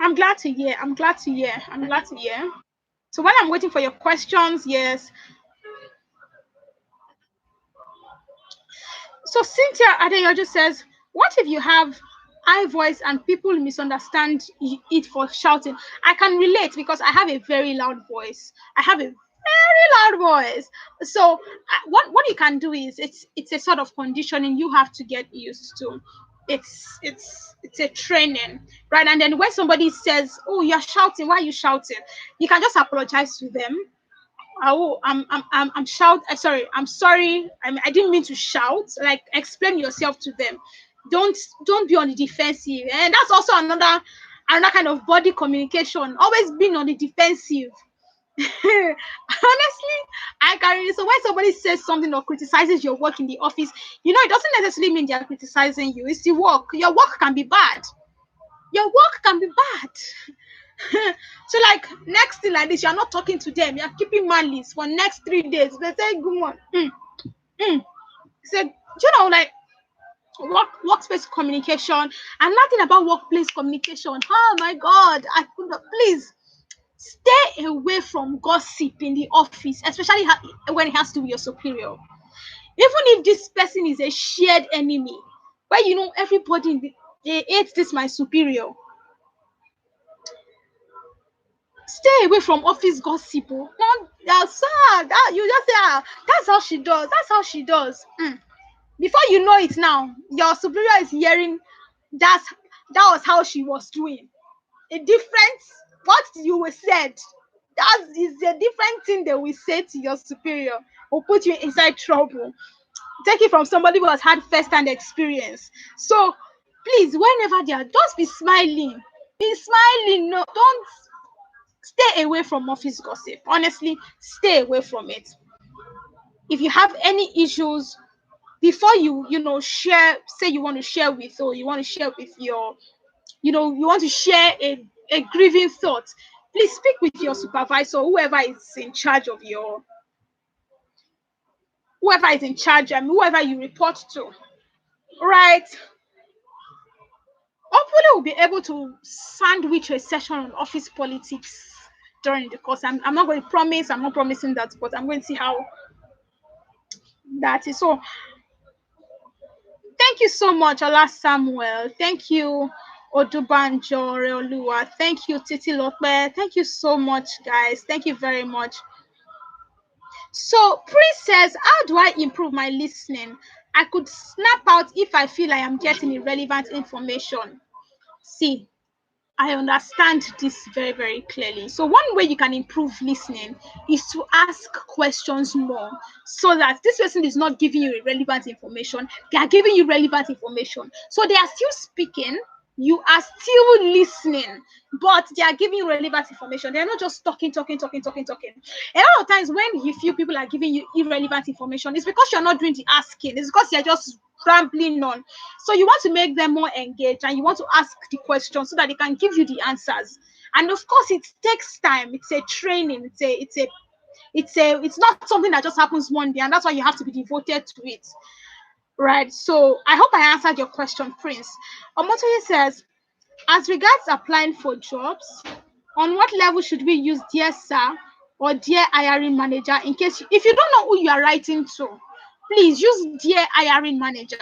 I'm glad to hear. I'm glad to hear. I'm glad to hear. So while I'm waiting for your questions, yes. So Cynthia Adeyojo says, "What if you have high voice and people misunderstand it for shouting?" I can relate because I have a very loud voice. I have a very loud voice. So what you can do is, it's a sort of conditioning you have to get used to. It's a training, right? And then when somebody says, "Oh, you're shouting. Why are you shouting?" You can just apologize to them. Oh, I'm shout. Sorry, I'm sorry. I didn't mean to shout. Like, explain yourself to them. Don't be on the defensive. And that's also another kind of body communication. Always being on the defensive. Honestly, I can really. So when somebody says something or criticizes your work in the office, it doesn't necessarily mean they are criticizing you. It's the work. Your work can be bad. Your work can be bad. So, like, next thing like this, you're not talking to them, you're keeping malice for next 3 days. They say good morning. Say, like, workspace communication, and nothing about workplace communication. Oh my god, I could not, please stay away from gossip in the office, especially when it has to be your superior. Even if this person is a shared enemy, where everybody they hate this my superior. Stay away from office gossip. Oh. Not that's that you just say, that's how she does. That's how she does. Before you know it, now your superior is hearing that's that was how she was doing. A different what you were said. That is a different thing they will say to your superior or put you inside trouble. Take it from somebody who has had first-hand experience. So please, whenever they are, just be smiling. Be smiling. No, don't stay away from office gossip. Honestly, stay away from it. If you have any issues, before share, say you want to share with, or you want to share with your, you want to share a grieving thought, please speak with your supervisor, whoever is in charge of your whoever is in charge, whoever you report to, right? Hopefully, we'll be able to sandwich a session on office politics during the course. I'm not going to promise, I'm not promising that, but I'm going to see how that is. So, thank you so much, Ola Samuel. Thank you, Odubanjo Reolua. Thank you, Titi Lope. Thank you so much, guys. Thank you very much. So, Pri says, how do I improve my listening? I could snap out if I feel I am getting irrelevant information. See, I understand this very, very clearly. So one way you can improve listening is to ask questions more so that this person is not giving you irrelevant information. They are giving you relevant information. So they are still speaking. You are still listening, but they are giving you relevant information. They're not just talking. A lot of times when you feel people are giving you irrelevant information, it's because you're not doing the asking. It's because you're just rambling on. So you want to make them more engaged and you want to ask the questions so that they can give you the answers. And of course, it takes time. It's a training. It's not something that just happens one day, and that's why you have to be devoted to it. Right. So I hope I answered your question, Prince. Omotoye says, as regards applying for jobs, on what level should we use dear sir or dear hiring manager in case if you don't know who you are writing to, please use dear hiring manager.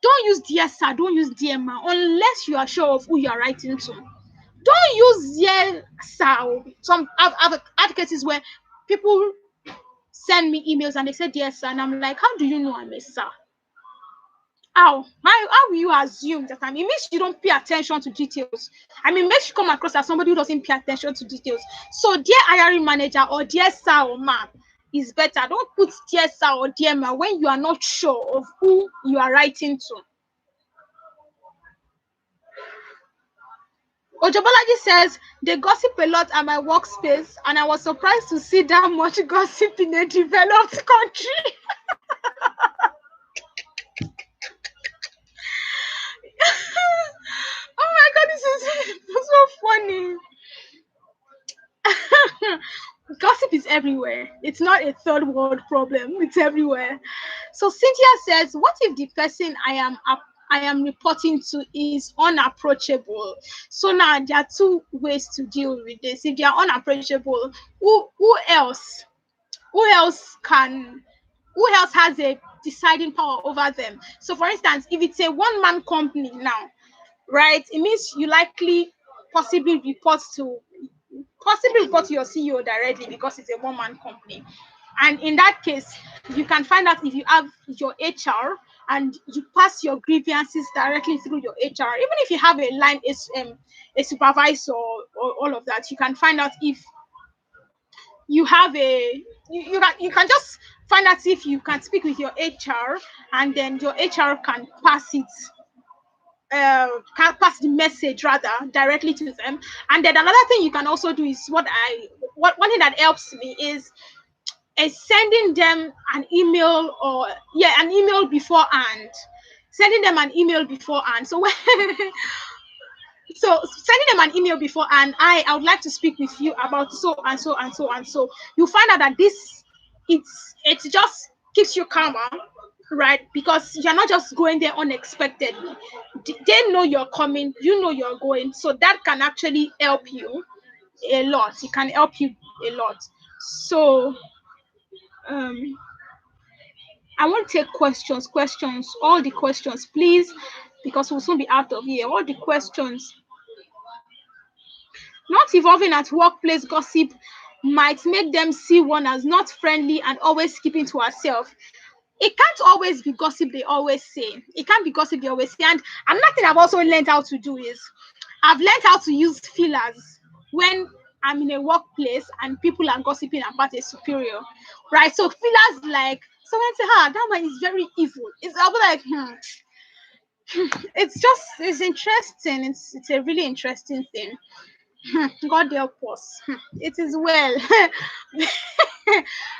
Don't use dear sir, don't use dear ma unless you are sure of who you are writing to. Don't use dear sir. Some I've cases where people send me emails and they say dear sir, and I'm like, how do you know I'm a sir? How will you assume that it means you don't pay attention to details? Makes you come across as somebody who doesn't pay attention to details. So dear hiring manager or dear sir or ma is better. Don't put dear sir or dear ma when you are not sure of who you are writing to. Ojobolaji says, they gossip a lot at my workspace, and I was surprised to see that much gossip in a developed country. Oh my God, this is so funny. Gossip is everywhere. It's not a third world problem. It's everywhere. So Cynthia says, what if the person I am reporting to is unapproachable? So now there are two ways to deal with this. If they are unapproachable, who else? Who else has a deciding power over them? So for instance, if it's a one-man company now, right, it means you likely possibly report to your CEO directly because it's a one-man company. And in that case, you can find out if you have your HR and you pass your grievances directly through your HR. Even if you have a line, a supervisor or all of that, you can find out if you have you can just find out if you can speak with your HR, and then your HR can pass the message rather directly to them. And then another thing you can also do is one thing that helps me is sending them an email beforehand. Sending them an email beforehand. So so sending them an email beforehand, I would like to speak with you about so and so and so and so. You find out that it just keeps you calmer, right? Because you're not just going there unexpectedly. They know you're coming, you know you're going, so that can actually help you a lot. It can help you a lot. So I want to take questions, all the questions, please, because we'll soon be out of here. All the questions. Not evolving at workplace gossip might make them see one as not friendly and always keeping to herself. It can't always be gossip they always say. It can't be gossip they always say. And another thing I've also learned how to do is I've learned how to use fillers when I'm in a workplace and people are gossiping about a superior, right? So fillers like someone say, that man is very evil. I'll be like, it's interesting. It's a really interesting thing. God help us. It is well.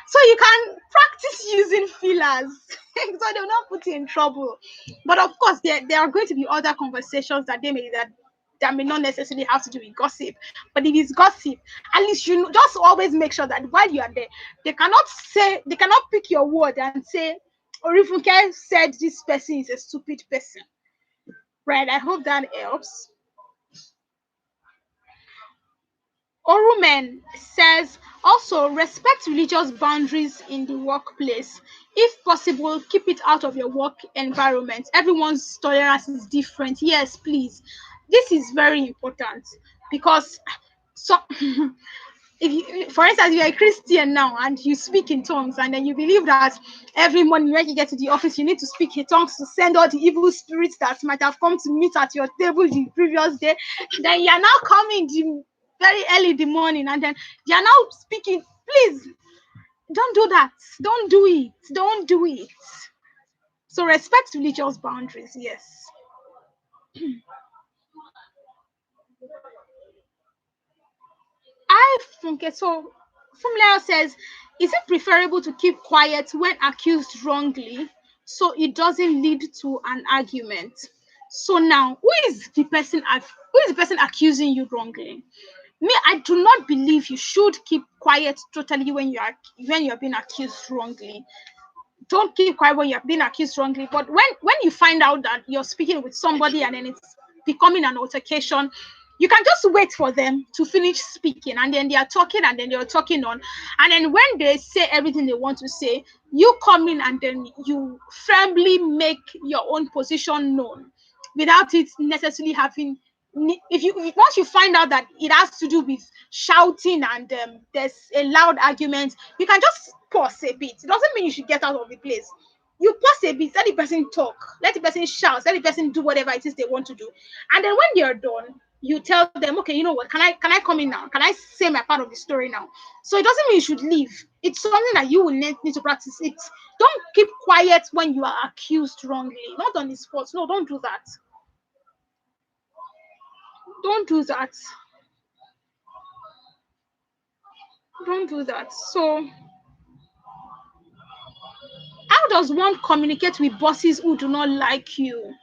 So you can practice using fillers so they'll not put you in trouble. But of course, there are going to be other conversations that they may that that may not necessarily have to do with gossip. But if it's gossip, at least just always make sure that while you are there, they cannot pick your word and say, Orifunke said this person is a stupid person. Right? I hope that helps. Orumen says, also respect religious boundaries in the workplace. If possible, keep it out of your work environment. Everyone's tolerance is different. Yes, please. This is very important because so if you, for instance, you're a Christian now and you speak in tongues, and then you believe that every morning when you get to the office, you need to speak in tongues to send all the evil spirits that might have come to meet at your table the previous day, then you're now coming very early in the morning, and then you're now speaking. Please don't do that. Don't do it. Don't do it. So respect religious boundaries. Yes. Okay, so Fumleo says, is it preferable to keep quiet when accused wrongly so it doesn't lead to an argument? So now, who is the person accusing you wrongly? Me, I do not believe you should keep quiet totally when you're being accused wrongly. Don't keep quiet when you're being accused wrongly. But when you find out that you're speaking with somebody and then it's becoming an altercation, you can just wait for them to finish speaking, and then they are talking, and then you're talking on, and then when they say everything they want to say, you come in and then you firmly make your own position known without it necessarily having, if you once you find out that it has to do with shouting and there's a loud argument, you can just pause a bit. It doesn't mean you should get out of the place. You pause a bit, let the person talk, let the person shout, let the person do whatever it is they want to do, and then when they're done, you tell them, okay, you know what, can I come in now, can I say my part of the story now? So it doesn't mean you should leave. It's something that you will need to practice it. Don't keep quiet when you are accused wrongly, not on the spot. No, don't do that. Don't do that. Don't do that. So how does one communicate with bosses who do not like you?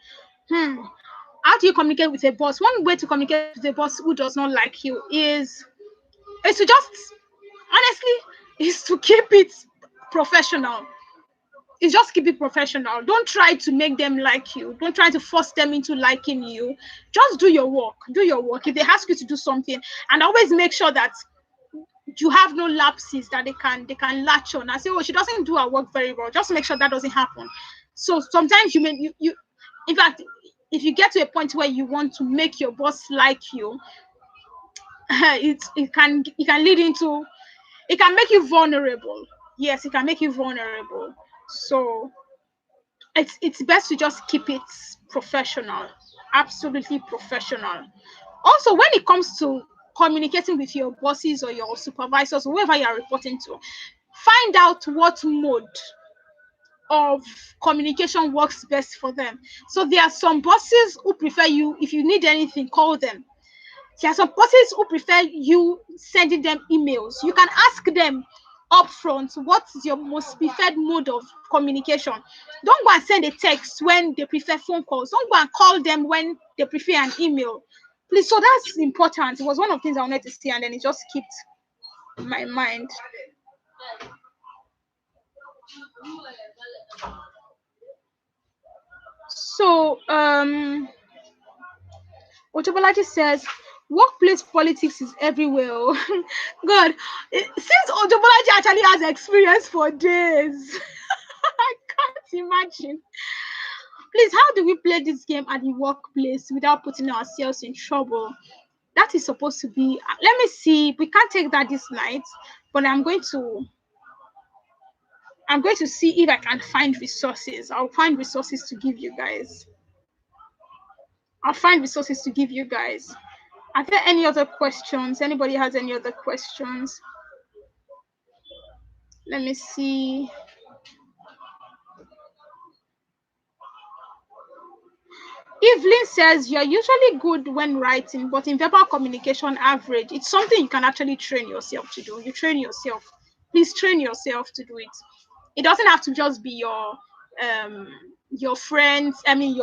How do you communicate with a boss? One way to communicate with a boss who does not like you is to just, honestly, is to keep it professional. Is just keep it professional. Don't try to make them like you. Don't try to force them into liking you. Just do your work. Do your work. If they ask you to do something, and always make sure that you have no lapses that they can latch on and say, oh, she doesn't do her work very well. Just make sure that doesn't happen. So sometimes you in fact, if you get to a point where you want to make your boss like you, it can lead into, it can make you vulnerable. Yes, it can make you vulnerable. So it's best to just keep it professional, absolutely professional. Also, when it comes to communicating with your bosses or your supervisors, whoever you are reporting to, find out what mode of communication works best for them. So there are some bosses who prefer you, if you need anything, call them. There are some bosses who prefer you sending them emails. You can ask them upfront what's your most preferred mode of communication. Don't go and send a text when they prefer phone calls. Don't go and call them when they prefer an email. Please, so that's important. It was one of the things I wanted to say, and then it just skipped my mind. So, Otobolaji says, workplace politics is everywhere. God, since Otobolaji actually has experience for days, I can't imagine. Please, how do we play this game at the workplace without putting ourselves in trouble? That is supposed to be. Let me see. We can't take that this night, but I'm going to. I'm going to see if I can find resources. I'll find resources to give you guys. I'll find resources to give you guys. Are there any other questions? Anybody has any other questions? Let me see. Evelyn says you're usually good when writing, but in verbal communication, average. It's something you can actually train yourself to do. You train yourself. Please train yourself to do it. It doesn't have to just be your friends. I mean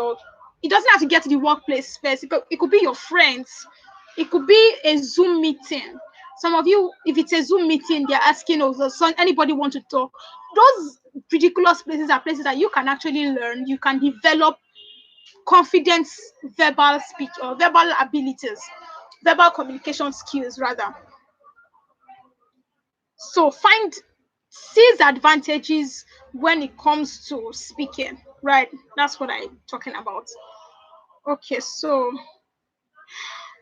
it doesn't have to get to the workplace first. It could be your friends. It could be a Zoom meeting. Some of you, if it's a Zoom meeting, they're asking, oh, so anybody want to talk? Those ridiculous places are places that you can actually learn. You can develop confidence, verbal speech or verbal abilities, verbal communication skills rather. So seize advantages when it comes to speaking, right? That's what I'm talking about. Okay, so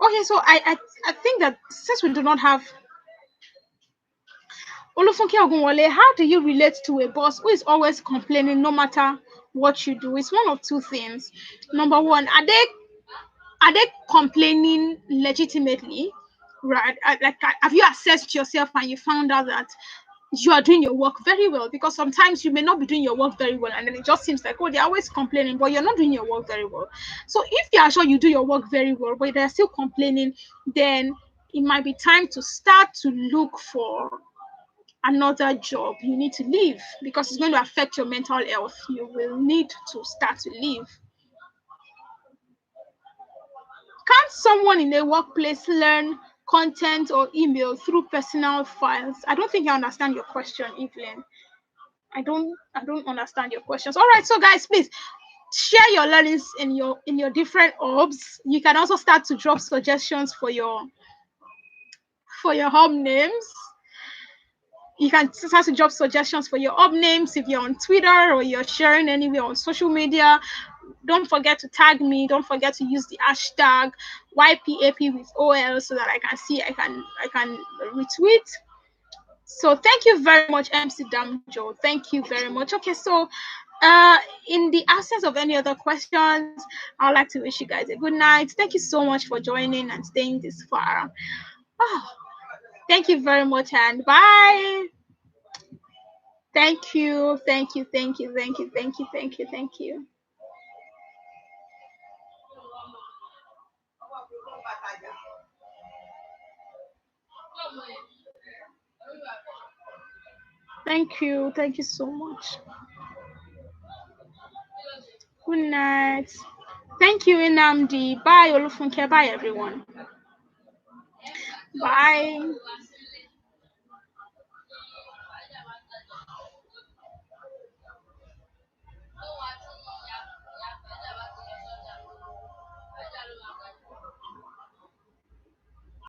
I think that since we do not have Olufunke Ogunwole, how do you relate to a boss who is always complaining no matter what you do? It's one of two things. Number one, are they complaining legitimately? Right? Have you assessed yourself and you found out that you are doing your work very well? Because sometimes you may not be doing your work very well, and then it just seems like, oh, they're always complaining, but you're not doing your work very well. So if you are sure you do your work very well, but they're still complaining, then it might be time to start to look for another job. You need to leave because it's going to affect your mental health. You will need to start to leave. Can't someone in a workplace learn content or email through personal files? I don't think I understand your question, Evelyn. I don't understand your questions. All right, so guys, please share your learnings in your different orbs. You can also start to drop suggestions for your home names. You can start to drop suggestions for your hub names if you're on Twitter or you're sharing anywhere on social media. Don't forget to tag me. Don't forget to use the hashtag YPAP with OL so that I can retweet. So thank you very much, MC Damjo. Thank you very much. Okay, so in the absence of any other questions, I'd like to wish you guys a good night. Thank you so much for joining and staying this far. Oh, thank you very much and bye. Thank you. Thank you. Thank you. Thank you. Thank you. Thank you. Thank you. Thank you. Thank you so much. Good night. Thank you, Inamdi. Bye, Olufunke. Bye, everyone. Bye.